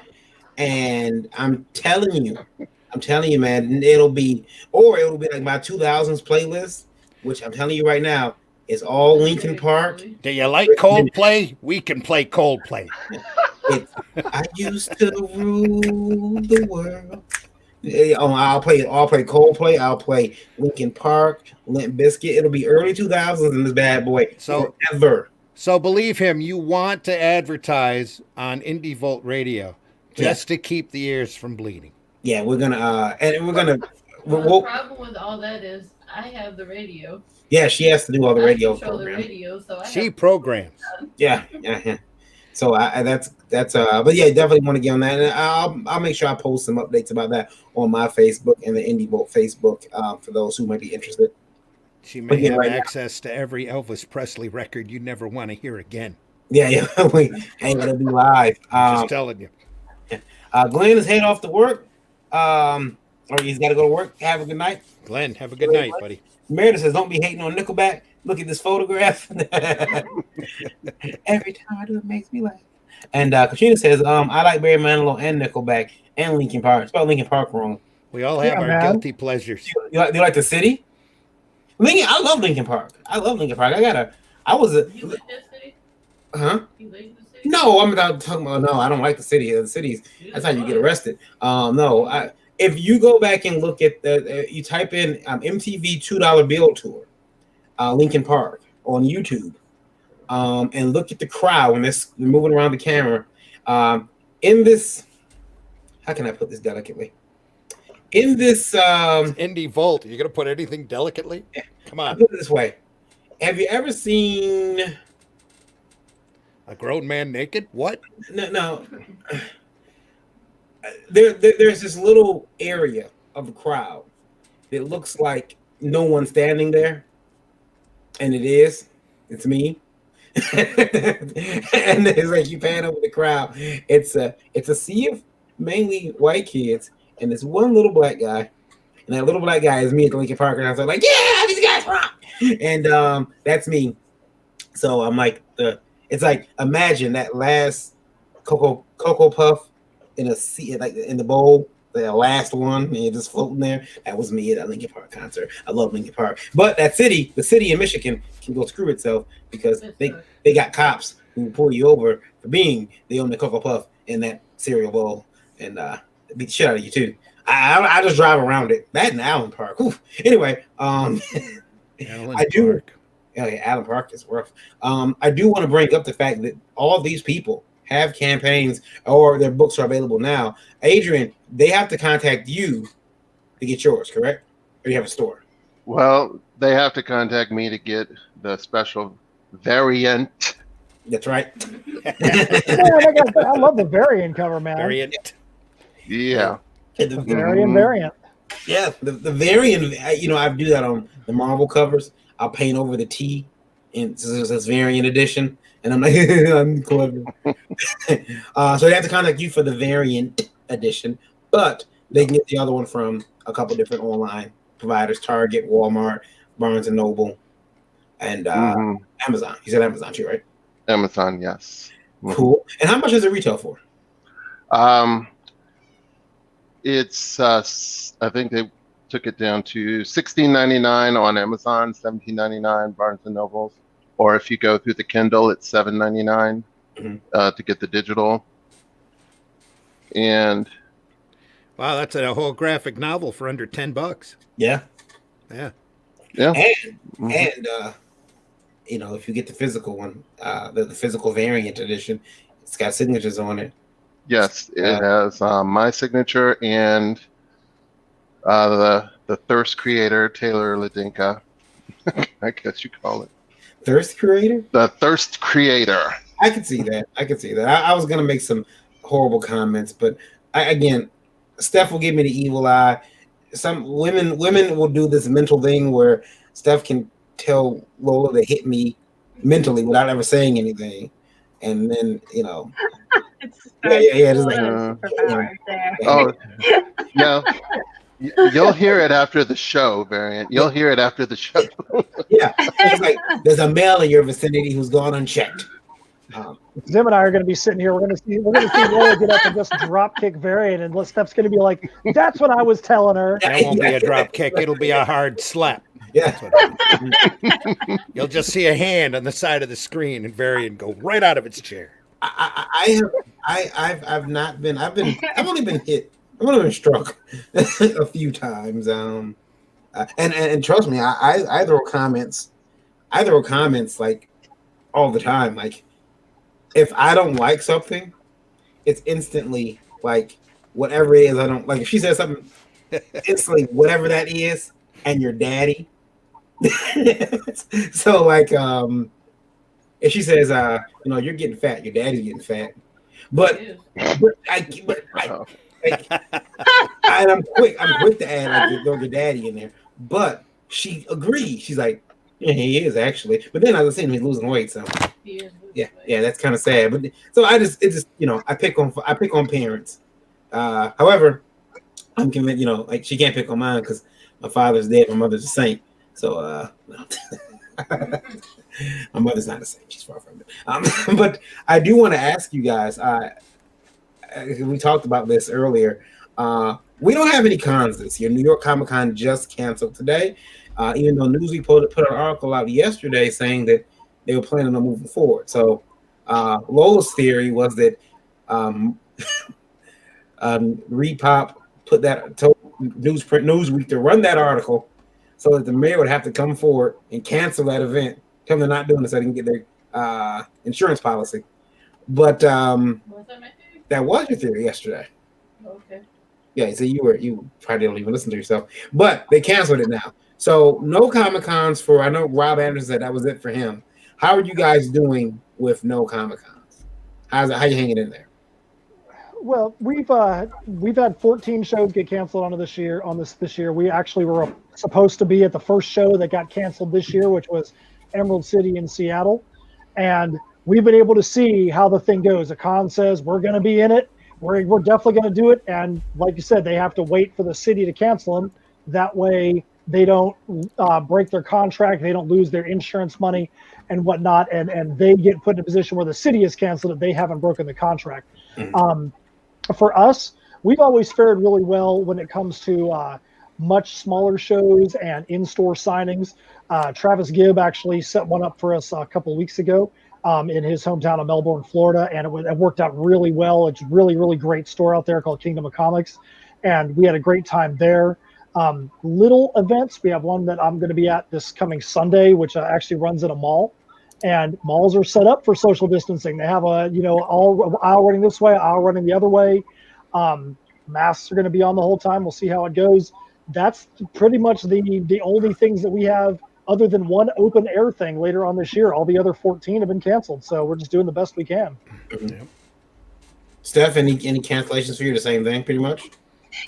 and I'm telling you, man, it'll be like my 2000s playlist, which I'm telling you right now is all Linkin Park. Do you like Coldplay? We can play Coldplay. I used to rule the world. I'll play Coldplay. I'll play Linkin Park, Limp Bizkit. It'll be early 2000s in this bad boy. Forever. So believe him, you want to advertise on Indie Volt Radio just to keep the ears from bleeding. Yeah, we're gonna The problem with all that is I have the radio. Yeah, she has to do all the radio programs. She programs. Yeah. So that's but yeah, definitely want to get on that, and I'll make sure I post some updates about that on my Facebook and the Indie Boat Facebook for those who might be interested. She may have access to every Elvis Presley record you never want to hear again. Yeah, we ain't gonna be live. Just telling you. Glenn is heading off to work. Or he's got to go to work. Have a good night, Glenn. Have a good night, buddy. Meredith says, "Don't be hating on Nickelback. Look at this photograph." Every time I do it makes me laugh. And Katrina says, "I like Barry Manilow and Nickelback and Linkin Park. Spell Linkin Park wrong. We all have our guilty pleasures. Do you like the city? I love Linkin Park. I was a. You like that city? Huh? You like the city? No, I'm not talking about. No, I don't like the city. The cities. That's how you get arrested. No, if you go back and look at you type in MTV $2 bill tour, Linkin Park on YouTube, and look at the crowd when they're moving around the camera. In this, how can I put this delicately? In this Indie Volt, you're gonna put anything delicately? Come on. I'll put it this way. Have you ever seen a grown man naked? What? No. There's this little area of the crowd that looks like no one's standing there, and it's me. And it's like you pan over the crowd. It's a sea of mainly white kids, and this one little black guy, and that little black guy is me at the Linkin Park, and I was like, yeah, these guys rock, and that's me. So I'm like it's like imagine that last Cocoa Puff in a sea, like in the bowl, the last one, and you're just floating there. That was me at a Linkin Park concert. I love Linkin Park, but the city in Michigan can go screw itself because they got cops who pull you over for being the only Cocoa Puff in that cereal bowl and beat the shit out of you too. I just drive around it. That and Allen Park. Oof. Anyway, Allen Park. Yeah, Allen Park is rough. I do want to bring up the fact that all these people have campaigns or their books are available now. Adrian, they have to contact you to get yours, correct? Or you have a store? Well, they have to contact me to get the special variant That's right. Man, I love the variant cover, man. Variant. Yeah. The variant. Yeah, the variant. I do that on the Marvel covers. I'll paint over the T, and it says variant edition, and I'm like, I'm clever. So they have to contact you for the variant edition, but they can get the other one from a couple different online providers: Target, Walmart, Barnes and Noble, and Amazon. You said Amazon too, right? Amazon, yes. Cool. And how much does it retail for? It's I think they took it down to $16.99 on Amazon, $17.99 Barnes and Nobles, or if you go through the Kindle, it's $7.99 to get the digital. And wow, that's a whole graphic novel for under $10. Yeah. Yeah. And if you get the physical one, the physical variant edition, it's got signatures on it. Yes, it has my signature and the Thirst creator, Taylor Ladinka. I guess you call it. Thirst creator? The Thirst creator. I can see that. I was going to make some horrible comments, but again, Steph will give me the evil eye. Some women will do this mental thing where Steph can tell Lola to hit me mentally without ever saying anything. And then, It's just like, superpower there. Oh, yeah. You'll hear it after the show, Variant. You'll hear it after the show. Yeah. It's like, there's a male in your vicinity who's gone unchecked. Zim and I are going to be sitting here. We're going to see Lola get up and just drop kick Variant, and Steph's going to be like, "That's what I was telling her." That won't be a drop kick. It'll be a hard slap. Yeah. You'll just see a hand on the side of the screen and Variant go right out of its chair. I've only been hit. I've only been struck a few times. And trust me, I throw comments like all the time. Like, if I don't like something, it's instantly like whatever it is. I don't like. If she says something, instantly whatever that is, and your daddy. So like, if she says, you're getting fat, your daddy's getting fat, but I'm quick to add like your daddy in there. But she agrees. She's like, yeah, he is actually. But then I was saying he's losing weight, so yeah, that's kind of sad. But so I pick on parents. However, I'm convinced, like she can't pick on mine because my father's dead, my mother's a saint. So no. My mother's not a saint; she's far from it. But I do want to ask you guys. We talked about this earlier. We don't have any cons this year. New York Comic Con just canceled today, even though Newsweek put an article out yesterday saying that they were planning on moving forward. So Lola's theory was that Repop told Newsweek to run that article so that the mayor would have to come forward and cancel that event. Tell them they're not doing it so they can get their insurance policy. But that was your theory yesterday. Okay. Yeah, so you probably don't even listen to yourself. But they canceled it now. So no Comic Cons I know Rob Anderson said that was it for him. How are you guys doing with no Comic Cons? How you hanging in there? Well, we've had 14 shows get canceled on this year. We actually were supposed to be at the first show that got canceled this year, which was Emerald City in Seattle, and we've been able to see how the thing goes. The con says we're going to be in it. We're definitely going to do it, and like you said, they have to wait for the city to cancel them. That way, they don't break their contract. They don't lose their insurance money and whatnot, and they get put in a position where the city has canceled it. They haven't broken the contract. For us, we've always fared really well when it comes to much smaller shows and in-store signings. Travis Gibb actually set one up for us a couple of weeks ago in his hometown of Melbourne, Florida, and it worked out really well. It's a really, really great store out there called Kingdom of Comics, and we had a great time there. Little events, we have one that I'm going to be at this coming Sunday, which actually runs at a mall. And malls are set up for social distancing. They have all aisle running this way, aisle running the other way. Masks are going to be on the whole time. We'll see how it goes. That's pretty much the only things that we have other than one open air thing later on this year. All the other 14 have been canceled, so we're just doing the best we can. Mm-hmm. Steph, any cancellations for you? The same thing, pretty much.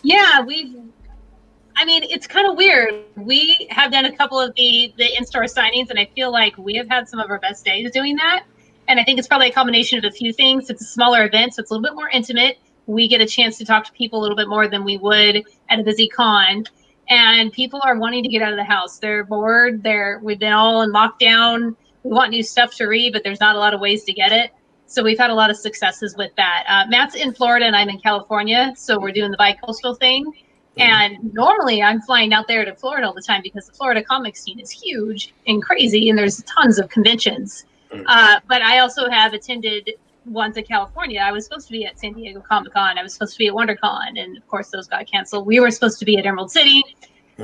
Yeah, it's kind of weird. We have done a couple of the in-store signings, and I feel like we have had some of our best days doing that. And I think it's probably a combination of a few things. It's a smaller event, so it's a little bit more intimate. We get a chance to talk to people a little bit more than we would at a busy con. And people are wanting to get out of the house. They're bored. We've been all in lockdown. We want new stuff to read, but there's not a lot of ways to get it. So we've had a lot of successes with that. Matt's in Florida and I'm in California, so we're doing the bi-coastal thing. And normally I'm flying out there to Florida all the time because the Florida comic scene is huge and crazy, and there's tons of conventions. But I also have attended ones in California. I was supposed to be at San Diego Comic-Con. I was supposed to be at WonderCon, and of course those got canceled. We were supposed to be at Emerald City.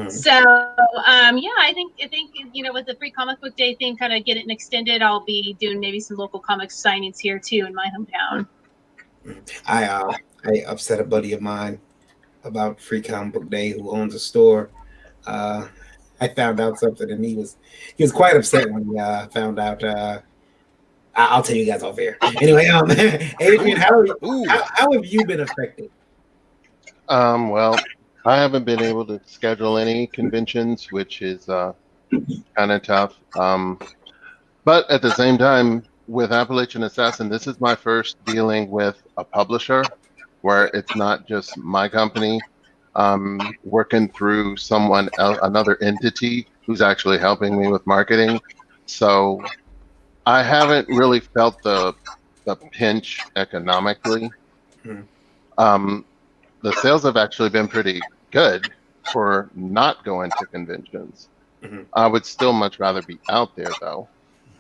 So I think with the Free Comic Book Day thing, kind of get it extended. I'll be doing maybe some local comic signings here too in my hometown. I upset a buddy of mine about Free Comic Book Day who owns a store. I found out something, and he was quite upset when he found out. I'll tell you guys off air. Anyway, Adrian, how have you been affected? Well, I haven't been able to schedule any conventions, which is kind of tough. But at the same time, with Appalachian Assassin, this is my first dealing with a publisher where it's not just my company working through someone else, another entity who's actually helping me with marketing. So I haven't really felt the pinch economically. The sales have actually been pretty good for not going to conventions. I would still much rather be out there, though.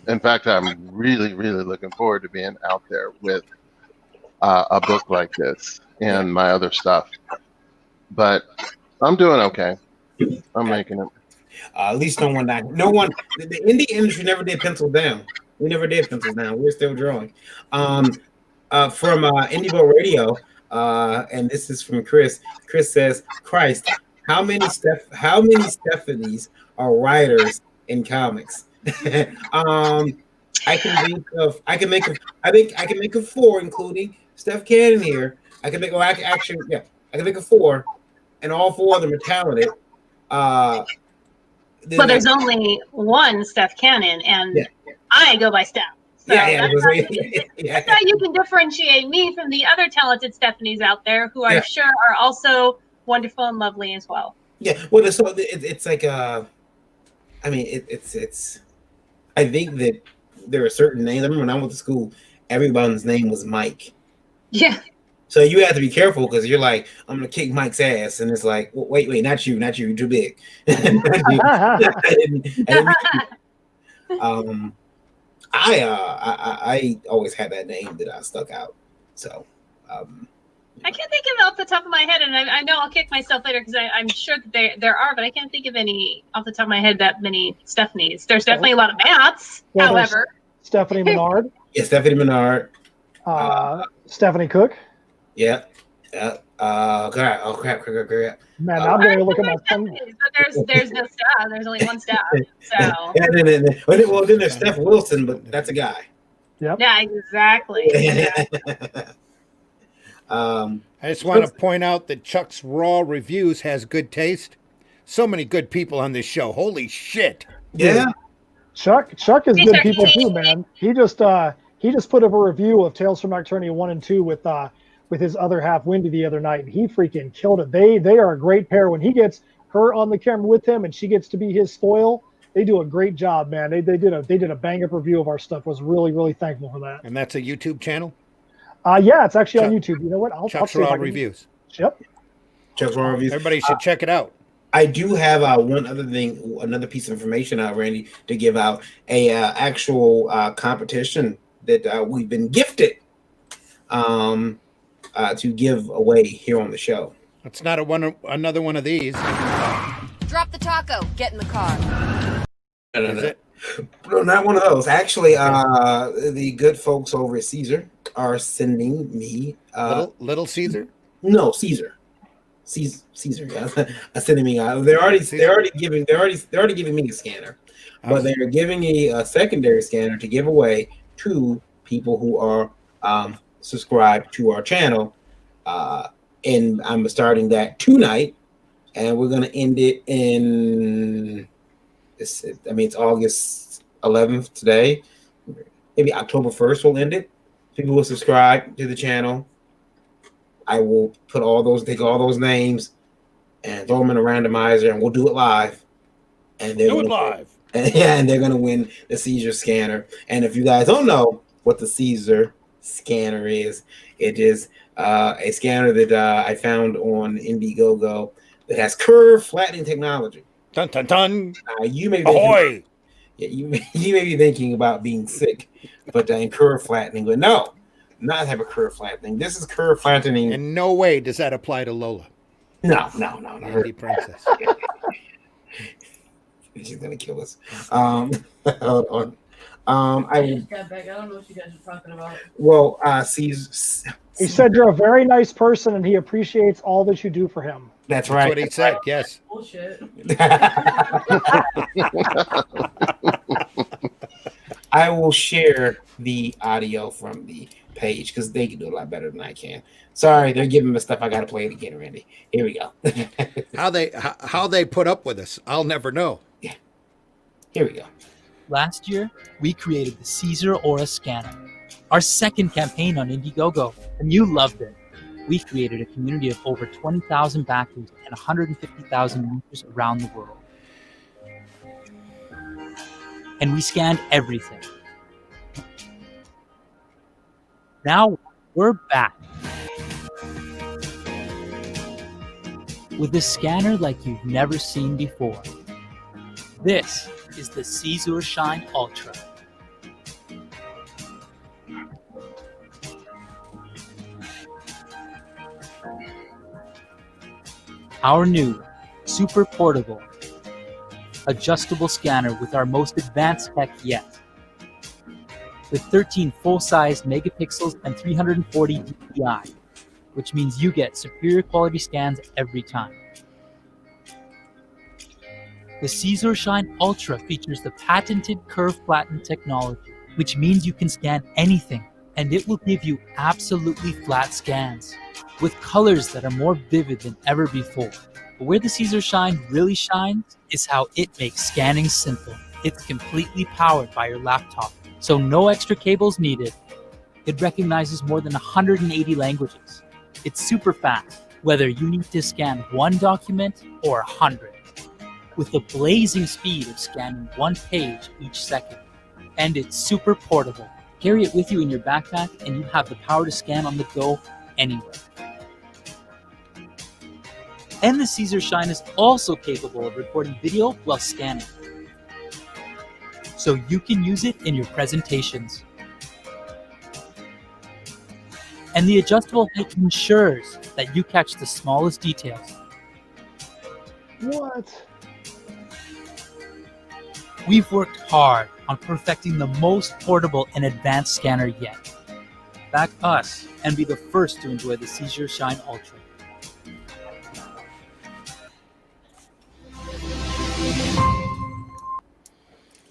In fact, I'm really, really looking forward to being out there with a book like this and my other stuff. But I'm doing okay. I'm making it. At least no one, the indie industry never did pencil down. We never did pencils down. We're still drawing. From Indie Boat Radio, and this is from Chris. Chris says, "Christ, how many Stephanies are writers in comics?" I can make a 4, including Steph Cannon here. I can make a 4, and all 4 of them are talented. Well, there's only one Steph Cannon, and I go by Steph. So that's how you can differentiate me from the other talented Stephanies out there, who I'm sure are also wonderful and lovely as well. Yeah, well, it's like it's. I think that there are certain names. I remember when I went to school, everyone's name was Mike. Yeah. So you have to be careful because you're like, I'm gonna kick Mike's ass, and it's like, wait, not you, you're too big. I always had that name that I stuck out. So I can't think of it off the top of my head, and I know I'll kick myself later because I'm sure that there are, but I can't think of any off the top of my head that many Stephanies. There's definitely a lot of Matts, however. Stephanie Menard. Yeah, Stephanie Menard. Stephanie Cook. Yeah. Crap. Man, I'm going to look at my phone. There's no staff. There's only one staff. So. Then there's Steph Wilson, but that's a guy. Yep. Yeah, exactly. I just want to point out that Chuck's Raw Reviews has good taste. So many good people on this show. Holy shit. Yeah. Chuck is good people too, man. He just put up a review of Tales from Nocturnia 1 and 2 with his other half, Wendy, the other night, and he freaking killed it. They are a great pair. When he gets her on the camera with him and she gets to be his foil, they do a great job, man. They did a bang up review of our stuff. Was really, really thankful for that. And that's a YouTube channel? Yeah, it's actually on YouTube. You know what? Chuck's Raw Reviews. Yep. Chuck's Raw Reviews. Everybody should check it out. I do have another piece of information out, Randy, to give out. A actual competition that we've been gifted to give away here on the show. It's not another one of these. Drop the taco. Get in the car. No, not one of those. Actually, the good folks over at Caesar are sending me Little Caesar? No, Caesar. Caesar guys are sending me. They're already giving me a scanner, but they're giving me a secondary scanner to give away to people who are subscribed to our channel. And I'm starting that tonight, and we're gonna end it in. It's August 11th today. Maybe October 1st we'll end it. People will subscribe to the channel. I will take all those names and throw them in a randomizer, and we'll do it live. And Do it live. And they're gonna win the Caesar scanner. And if you guys don't know what the Caesar scanner is, it is a scanner that I found on Indiegogo that has curve flattening technology. Dun dun dun. You may be Ahoy! you may be thinking about being sick, but in curve flattening, but no. Not type of curve flattening. This is curve flattening. In no way does that apply to Lola. No. Andy Princess. She's gonna kill us. Hold on. I just got back. I don't know what you guys are talking about. Well, He said you're a very nice person and he appreciates all that you do for him. That's right. That's what he said. Yes. Bullshit. I will share the audio from the page because they can do a lot better than I can. Sorry, they're giving me stuff. I got to play it again, Randy. Here we go. how they put up with us, I'll never know. Yeah. Here we go. Last year, we created the Caesar Aura Scanner, our second campaign on Indiegogo, and you loved it. We created a community of over 20,000 backers and 150,000 users around the world. And we scanned everything. Now we're back with a scanner like you've never seen before. This is the Caesar Shine Ultra. Our new, super portable, adjustable scanner with our most advanced tech yet. With 13 full-size megapixels and 340 dpi, which means you get superior quality scans every time. The Caesar Shine Ultra features the patented curve flatten technology, which means you can scan anything, and it will give you absolutely flat scans, with colors that are more vivid than ever before. But where the Caesar Shine really shines is how it makes scanning simple. It's completely powered by your laptop, so no extra cables needed. It recognizes more than 180 languages. It's super fast, whether you need to scan one document or 100, with the blazing speed of scanning one page each second. And it's super portable. Carry it with you in your backpack and you have the power to scan on the go anywhere. And the Caesar Shine is also capable of recording video while scanning, so you can use it in your presentations. And the adjustable height ensures that you catch the smallest details. What? We've worked hard on perfecting the most portable and advanced scanner yet. Back us and be the first to enjoy the Caesar Shine Ultra.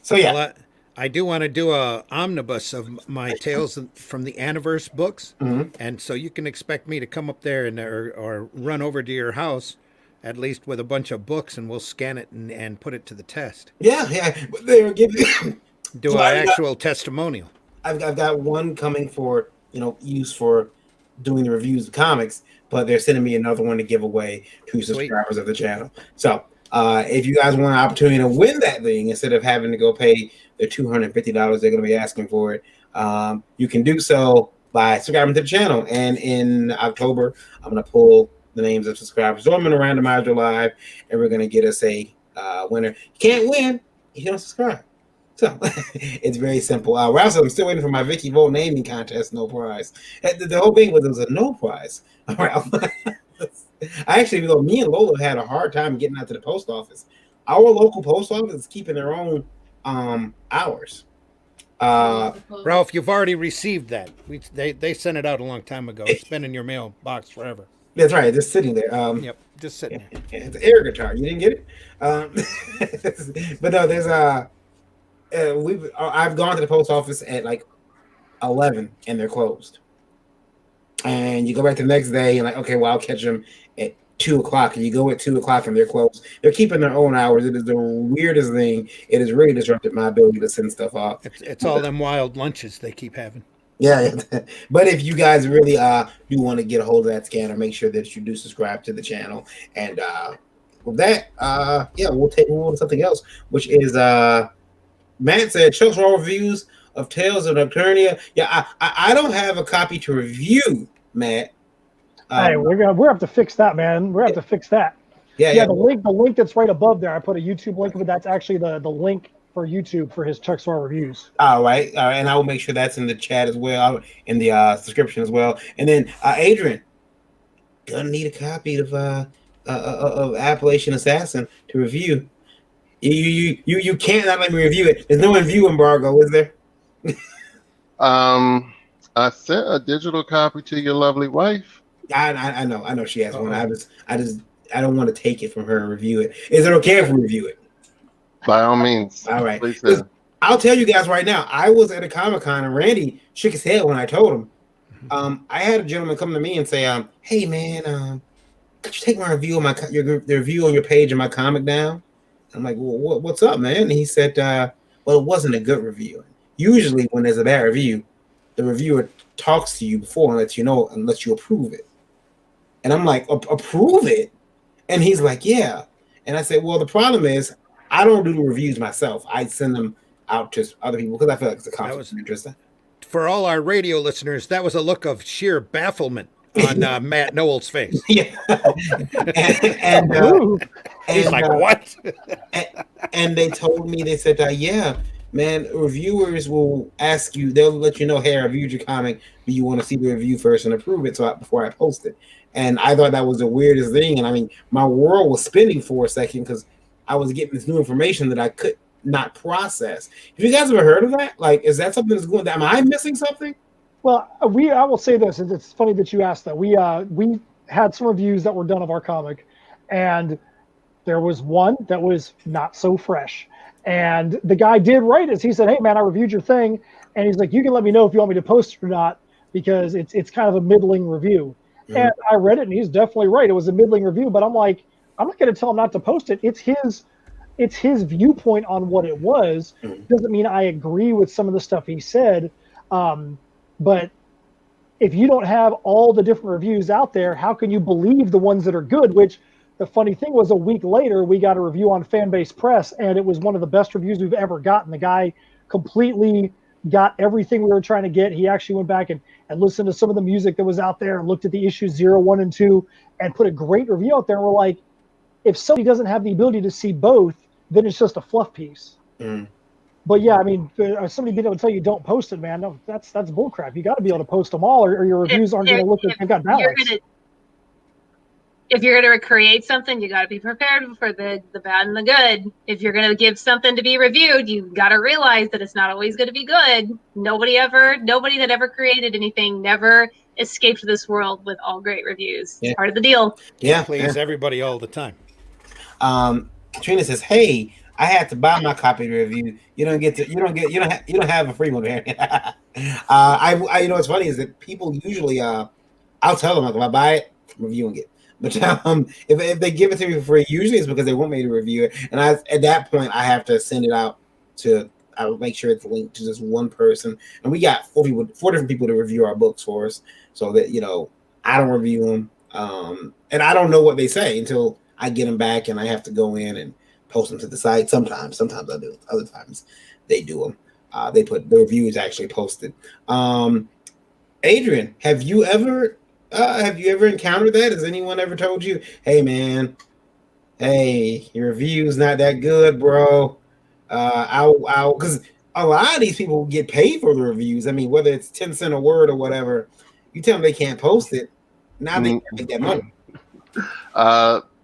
So yeah, Well, I do want to do a omnibus of my tales from the Anniverse books, and so you can expect me to come up there and or run over to your house, at least with a bunch of books, and we'll scan it and put it to the test. yeah. But they're giving Do So an actual testimonial. I've got one coming for use for doing the reviews of comics, but they're sending me another one to give away to subscribers of the channel. So if you guys want an opportunity to win that thing instead of having to go pay the $250 they're going to be asking for it, you can do so by subscribing to the channel. And in October, I'm going to pull the names of subscribers. So I'm going to randomize your live, and we're going to get us a winner. You can't win if you don't subscribe. So it's very simple. Ralph, I'm still waiting for my Vicky Volt naming contest. No prize. The whole thing was it was a no prize. Ralph. I actually, me and Lola had a hard time getting out to the post office. Our local post office is keeping their own hours. Ralph, you've already received that. They sent it out a long time ago. It's been in your mailbox forever. That's right, just sitting there. Yep, just sitting there. It's an air guitar. You didn't get it, but no, there's I've gone to the post office at like 11 and they're closed. And you go back the next day and like, okay, well, I'll catch them at 2 o'clock. And you go at 2 o'clock and they're closed. They're keeping their own hours. It is the weirdest thing. It has really disrupted my ability to send stuff off. It's all them wild lunches they keep having. Yeah, but if you guys really do want to get a hold of that scanner, make sure that you do subscribe to the channel. And with that, we'll move on to something else, which is Matt said Chuck's Raw reviews of Tales of Nocturnia. Yeah, I don't have a copy to review, Matt. Hey, we're have to fix that, man. We're have to fix that. Yeah. The link that's right above there. I put a YouTube link, but that's actually the link for YouTube for his Chuck Star reviews. All right, and I will make sure that's in the chat as well, in the description as well. And then Adrian, gonna need a copy of Appalachian Assassin to review. You can't not let me review it. There's no review embargo, is there? I sent a digital copy to your lovely wife. I know she has one. I don't want to take it from her and review it. Is it okay if we review it? By all means. All right. Please do. I'll tell you guys right now. I was at a Comic-Con and Randy shook his head when I told him. I had a gentleman come to me and say, "Hey man, could you take my review on the review on your page of my comic down?" I'm like, "Well, what's up, man?" And he said, "Well, it wasn't a good review. Usually, when there's a bad review, the reviewer talks to you before and lets you know and lets you approve it." And I'm like, "Approve it?" And he's like, "Yeah." And I said, "Well, the problem is I don't do the reviews myself. I send them out to other people because I feel like it's a conflict of interest." For all our radio listeners, that was a look of sheer bafflement on Matt Noel's face. Yeah. and he's like, what? and they told me, they said, yeah, man, reviewers will ask you, they'll let you know, hey, I reviewed your comic, but you want to see the review first and approve it before I post it. And I thought that was the weirdest thing. And I mean, my world was spinning for a second because I was getting this new information that I could not process. Have you guys ever heard of that? Like, is that something that's going? Am I missing something? Well, I will say this. It's funny that you asked that. We had some reviews that were done of our comic, and there was one that was not so fresh. And the guy did write us. He said, "Hey man, I reviewed your thing," and he's like, "You can let me know if you want me to post it or not because it's kind of a middling review." Mm-hmm. And I read it, and he's definitely right. It was a middling review, but I'm like, I'm not going to tell him not to post it. It's his viewpoint on what it was. Doesn't mean I agree with some of the stuff he said. But if you don't have all the different reviews out there, how can you believe the ones that are good? Which the funny thing was, a week later, we got a review on Fanbase Press, and it was one of the best reviews we've ever gotten. The guy completely got everything we were trying to get. He actually went back and listened to some of the music that was out there and looked at the issues 0, 1, and 2 and put a great review out there. And we're like, if somebody doesn't have the ability to see both, then it's just a fluff piece. But yeah, I mean, somebody being able to tell you don't post it, man, no, that's bullcrap. You got to be able to post them all, or your reviews aren't going to look like they've got balance. If you're going to create something, you got to be prepared for the bad and the good. If you're going to give something to be reviewed, you got to realize that it's not always going to be good. Nobody that ever created anything never escaped this world with all great reviews. It's part of the deal. Yeah, please everybody all the time. Katrina says, "Hey, I had to buy my copy of the review. You don't have a free one." I you know what's funny is that people usually I'll tell them, like, if I buy it, I'm reviewing it. But if they give it to me for free, usually it's because they want me to review it. And at that point I have to send it out to, I will make sure it's linked to just one person. And we got 4 different people to review our books for us, so that I don't review them. And I don't know what they say until I get them back, and I have to go in and post them to the site. Sometimes I do. Other times they do them. They put the reviews actually posted. Adrian, have you ever encountered that? Has anyone ever told you, "Hey man, your review's not that good, bro"? Because a lot of these people get paid for the reviews. I mean, whether it's 10 cents a word or whatever, you tell them they can't post it. Now they can't make that money.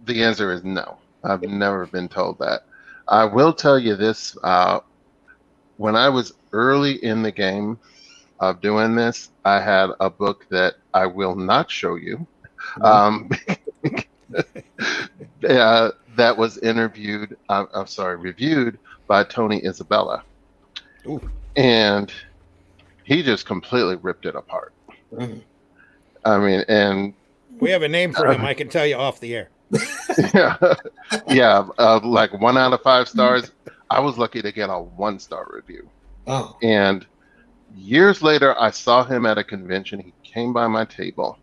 The answer is no. I've never been told that. I will tell you this. When I was early in the game of doing this, I had a book that I will not show you Um, that was interviewed, I'm sorry, reviewed by Tony Isabella. Ooh. And he just completely ripped it apart. I mean, and we have a name for him. I can tell you off the air. Like 1 out of 5 stars. I was lucky to get a 1-star review. Oh. And years later, I saw him at a convention. He came by my table,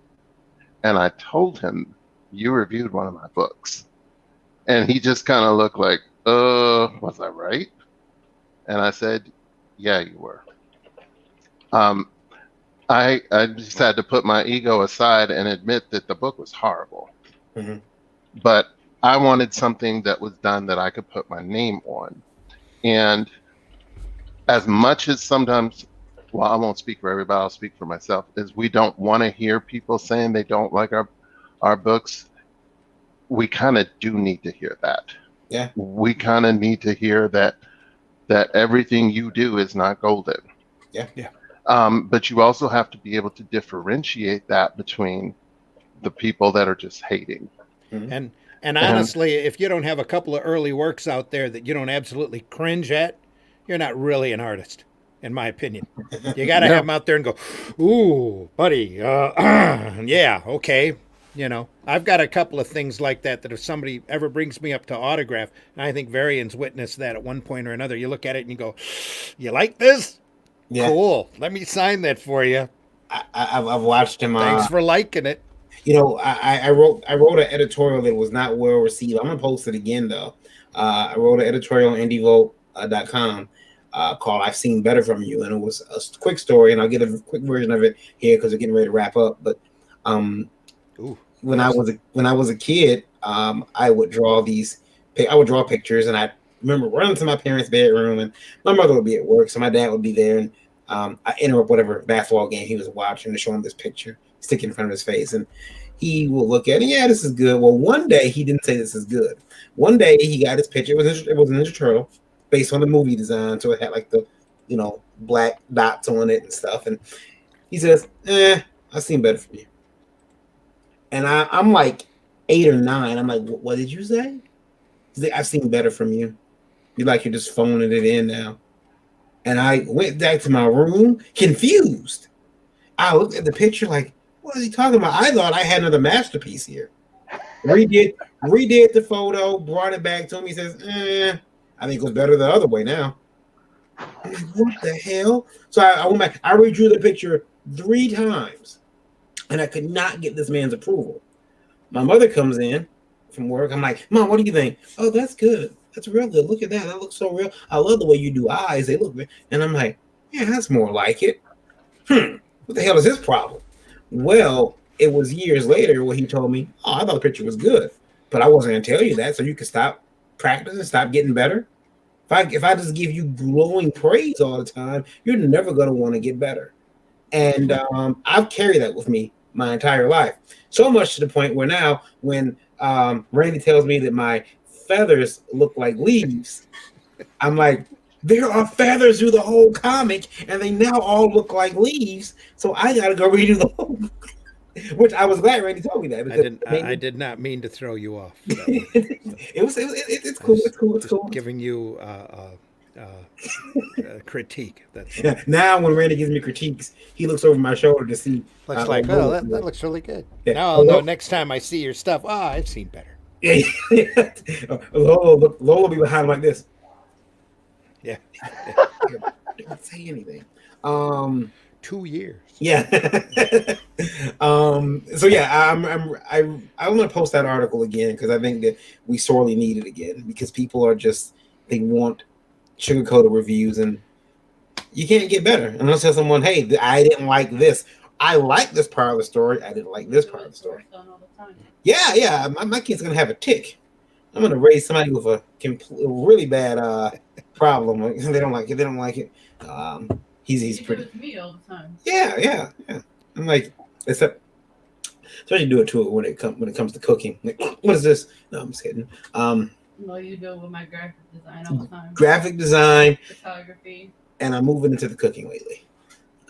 and I told him, "You reviewed one of my books," and he just kind of looked like, was I right?" And I said, "Yeah, you were." I just had to put my ego aside and admit that the book was horrible. Mm-hmm. But I wanted something that was done that I could put my name on. And as much as sometimes, well, I won't speak for everybody, I'll speak for myself, is we don't want to hear people saying they don't like our books. We kind of do need to hear that. Yeah. We kind of need to hear that everything you do is not golden. Yeah. Yeah. But you also have to be able to differentiate that between the people that are just hating. Mm-hmm. And honestly, if you don't have a couple of early works out there that you don't absolutely cringe at, you're not really an artist, in my opinion. You got to have them out there and go, "Ooh, buddy, yeah, okay." I've got a couple of things like that if somebody ever brings me up to autograph, and I think Varian's witnessed that at one point or another, you look at it and you go, "You like this? Yeah. Cool. Let me sign that for you." I've watched him. Thanks for liking it. I wrote an editorial that was not well received. I'm gonna post it again though. I wrote an editorial on indievote.com called "I've Seen Better from You," and it was a quick story, and I'll get a quick version of it here because we're getting ready to wrap up. But when I was a kid, I would draw pictures, and I remember running to my parents' bedroom, and my mother would be at work, so my dad would be there, and I interrupt whatever basketball game he was watching to show him this picture, stick it in front of his face, and he will look at it. Yeah, this is good. Well, one day he didn't say this is good. One day he got his picture. It was a Ninja Turtle based on the movie design, so it had like the black dots on it and stuff. And he says, "I've seen better from you." And I'm like 8 or 9. I'm like, "What did you say?" He's like, "I've seen better from you. You're just phoning it in now." And I went back to my room confused. I looked at the picture like, what is he talking about? I thought I had another masterpiece here. Redid the photo, brought it back to him. He says, I think it was better the other way now. I'm like, what the hell? So I went back. I redrew the picture 3 times, and I could not get this man's approval. My mother comes in from work. I'm like, "Mom, what do you think?" "Oh, that's good. That's real good. Look at that. That looks so real. I love the way you do eyes. They look good." And I'm like, "Yeah, that's more like it." What the hell is his problem? Well, it was years later when he told me, "Oh, I thought the picture was good, but I wasn't going to tell you that so you could stop practicing, stop getting better. If I just give you glowing praise all the time, you're never going to want to get better." And I've carried that with me my entire life, so much to the point where now when Randy tells me that my feathers look like leaves, I'm like, there are feathers through the whole comic, and they now all look like leaves. So I gotta go redo the whole. Which I was glad Randy told me that. I did not mean to throw you off. It's cool. It's cool. Giving you critique. That's yeah. Now when Randy gives me critiques, he looks over my shoulder to see. Looks like, that looks really good. Yeah. Now I'll know next time I see your stuff. I've seen better. Yeah. Lola will be behind him like this. Yeah. Don't say anything. 2 years. Yeah. So yeah, I'm gonna post that article again because I think that we sorely need it again because people are they want sugar-coated reviews and you can't get better unless there's someone, "Hey, I didn't like this. I like this part of the story. I didn't like this part of the story." Yeah. My kid's gonna have a tick. I'm gonna raise somebody with a really bad problem. They don't like it. He's pretty. With me all the time. Yeah. I'm like, especially do it to it when it comes to cooking. Like, what is this? No, I'm just kidding. Well, you do it with my graphic design all the time. Graphic design, photography, and I'm moving into the cooking lately.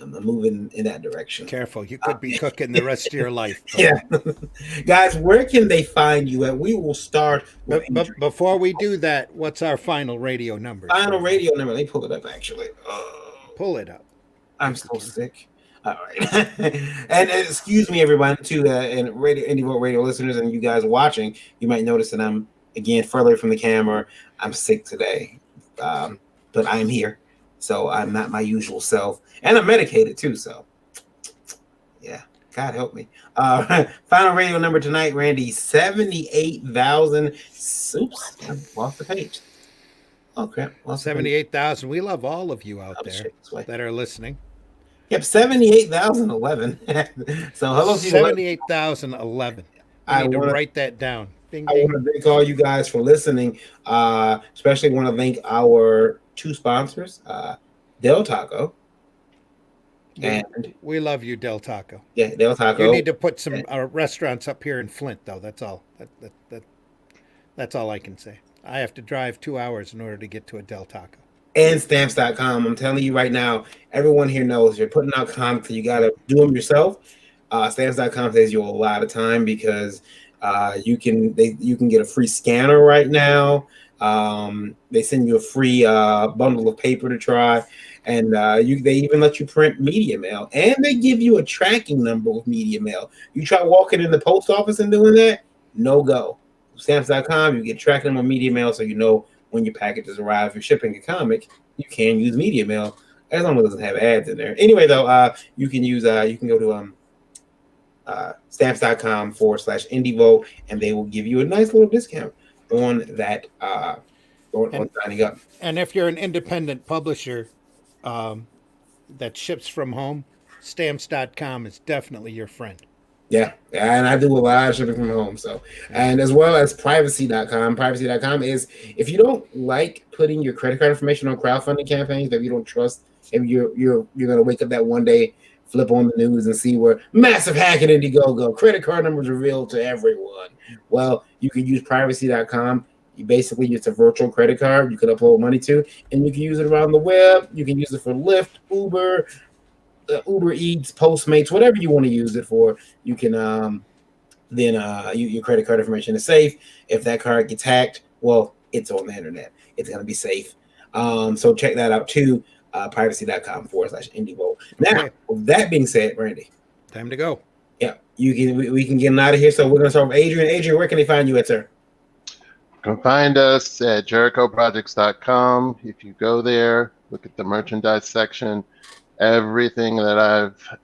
I'm moving in that direction. Careful, you could be cooking the rest of your life. Yeah. Guys, where can they find you at? We will start with But before we do that, what's our final radio number? Final radio number. Let me pull it up, actually. Pull it up. I'm so sick. All right. And excuse me, everyone, to and Indie Vote Radio listeners and you guys watching. You might notice that I'm, again, further from the camera. I'm sick today, but I'm here. So I'm not my usual self. And I'm medicated, too, so yeah. God help me. Final radio number tonight, Randy, 78,000. Oops, I lost the page. Oh, crap. 78,000. We love all of you out there that are listening. Yep, 78,011. So hello to you. 78,011. I need to write that down. Ding, I ding. want to thank all you guys for listening. Especially want to thank our two sponsors, Del Taco. And we love you, Del Taco. Yeah, Del Taco. You need to put some restaurants up here in Flint, though. That's all. That's all I can say. I have to drive 2 hours in order to get to a Del Taco. And Stamps.com. I'm telling you right now, everyone here knows you're putting out comics, you got to do them yourself. Stamps.com saves you a lot of time because you can get a free scanner right now. They send you a free bundle of paper to try. And they even let you print media mail, and they give you a tracking number with media mail. You try walking in the post office and doing that, no go. Stamps.com, you get tracking number media mail, so you know when your packages arrive. If you're shipping a comic, you can use media mail as long as it doesn't have ads in there. Anyway, though, you can go to stamps.com/IndieVote, and they will give you a nice little discount on that on signing up. And if you're an independent publisher that ships from home, stamps.com is definitely your friend. Yeah, and I do a lot of shipping from home. So, and as well as privacy.com. Privacy.com is if you don't like putting your credit card information on crowdfunding campaigns that you don't trust, if you're gonna wake up that one day, flip on the news and see where massive hack at Indiegogo, credit card numbers revealed to everyone. Well, you can use privacy.com. It's a virtual credit card you can upload money to, and you can use it around the web. You can use it for Lyft, Uber, Uber Eats, Postmates, whatever you want to use it for. You can your credit card information is safe. If that card gets hacked, well, it's on the internet. It's going to be safe. So check that out too. Privacy.com/IndieVote. Now, with that being said, Randy, time to go. Yeah, we can get out of here. So we're going to start with Adrian. Adrian, where can they find you at, sir? You can find us at JerichoProjects.com. If you go there, look at the merchandise section. Everything that I've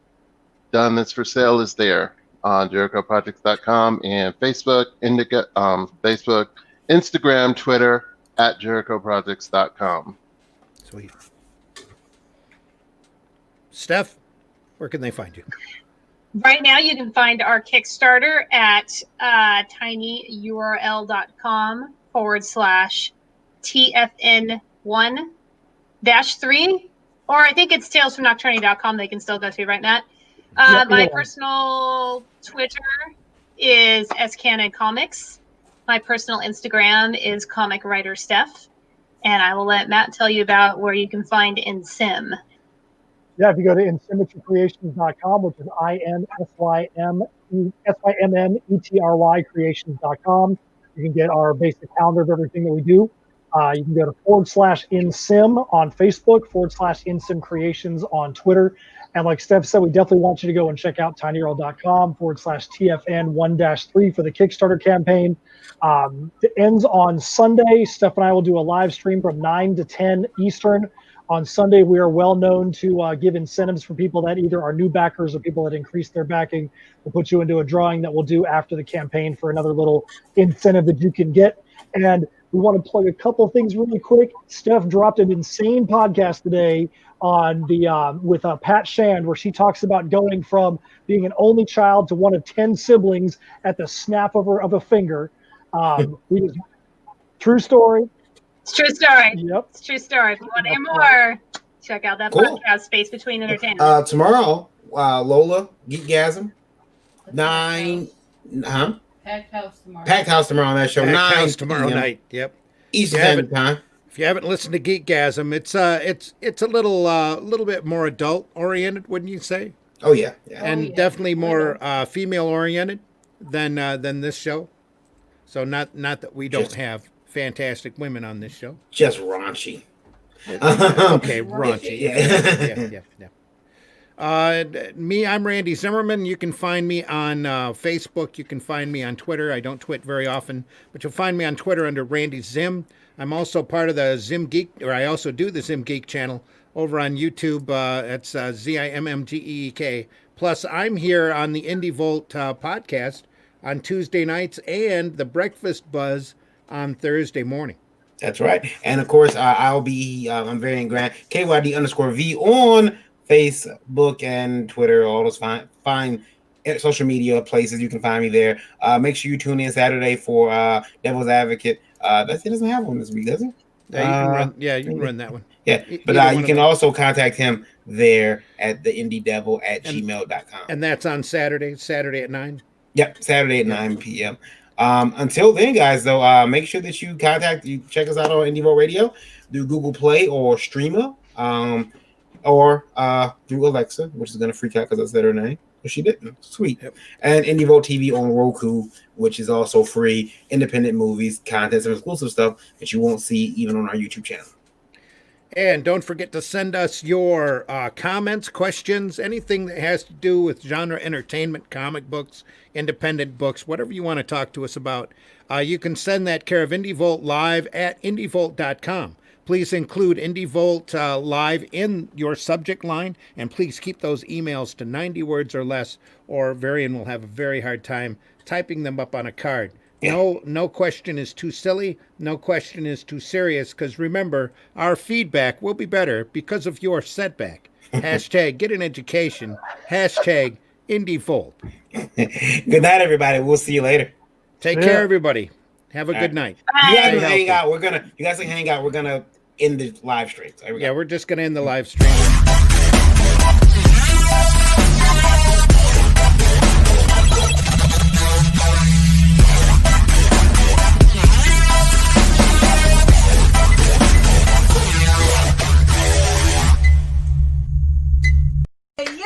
done that's for sale is there on JerichoProjects.com and Facebook, Facebook, Instagram, Twitter at JerichoProjects.com. Sweet. Steph, where can they find you? Right now, you can find our Kickstarter at tinyurl.com/TFN1-3, or I think it's talesfromnocturnity.com. They can still go to, right, Matt? My personal Twitter is SCannonComics. My personal Instagram is Comic Writer Steph. And I will let Matt tell you about where you can find InSim. Yeah, if you go to InsymmetryCreations.com, which is INSYMMETRY creations.com, you can get our basic calendar of everything that we do. You can go to /InSim on Facebook, /InSim Creations on Twitter. And like Steph said, we definitely want you to go and check out tinyurl.com /TFN1-3 for the Kickstarter campaign. It ends on Sunday. Steph and I will do a live stream from 9 to 10 Eastern. On Sunday, we are well known to give incentives for people that either are new backers or people that increase their backing. We'll put you into a drawing that we'll do after the campaign for another little incentive that you can get. And we want to plug a couple things really quick. Steph dropped an insane podcast today on the with Pat Shand, where she talks about going from being an only child to one of 10 siblings at the snap of a finger. True story. It's true story. Yep. It's true story. If you want to hear more, check out that podcast, Space Between Entertainment. Tomorrow, Lola, Geekgasm, 9, Packed house tomorrow. Packed house tomorrow on that show. Packed 9 house tomorrow p.m. night. Yep. Eastern Standard Time. If you haven't listened to Geekgasm, it's a little bit more adult oriented, wouldn't you say? Oh yeah, yeah. And definitely more female oriented than this show. So not that we don't have fantastic women on this show. Just raunchy. Okay, raunchy. Yeah. Me, I'm Randy Zimmerman. You can find me on Facebook. You can find me on Twitter. I don't twit very often, but you'll find me on Twitter under Randy Zim. I'm also part of the Zim Geek, or I also do the Zim Geek channel over on YouTube. It's ZIMMGEEK. Plus, I'm here on the Indie Volt podcast on Tuesday nights and the Breakfast Buzz on Thursday morning. That's right. And of course, I'll be, I'm Variant Grant, KYD_V on Facebook and Twitter, all those fine social media places. You can find me there. Make sure you tune in Saturday for Devil's Advocate. He doesn't have one this week, does he? You can run that one. Yeah, but you can also contact him there at the indiedevil@gmail.com. And that's on Saturday at 9? Yep, Saturday at 9 p.m. Until then, guys, though, make sure that you check us out on Indie Volt Radio through Google Play or Streamer, or through Alexa, which is going to freak out because I said her name. But she didn't. Sweet. Yep. And Indie Volt TV on Roku, which is also free, independent movies, content, some exclusive stuff that you won't see even on our YouTube channel. And don't forget to send us your comments, questions, anything that has to do with genre entertainment, comic books, independent books, whatever you want to talk to us about. You can send that care of Indie Volt Live at indievolt.com. Please include Indie Volt Live in your subject line, and please keep those emails to 90 words or less, or Varian will have a very hard time typing them up on a card. No question is too silly. No question is too serious, because remember, our feedback will be better because of your setback. Hashtag get an education. Hashtag Indie Volt. Good night, everybody. We'll see you later. Take care, everybody. Have a good night. You guys can hang out. We're gonna end the live stream. Yeah, we're just gonna end the live stream.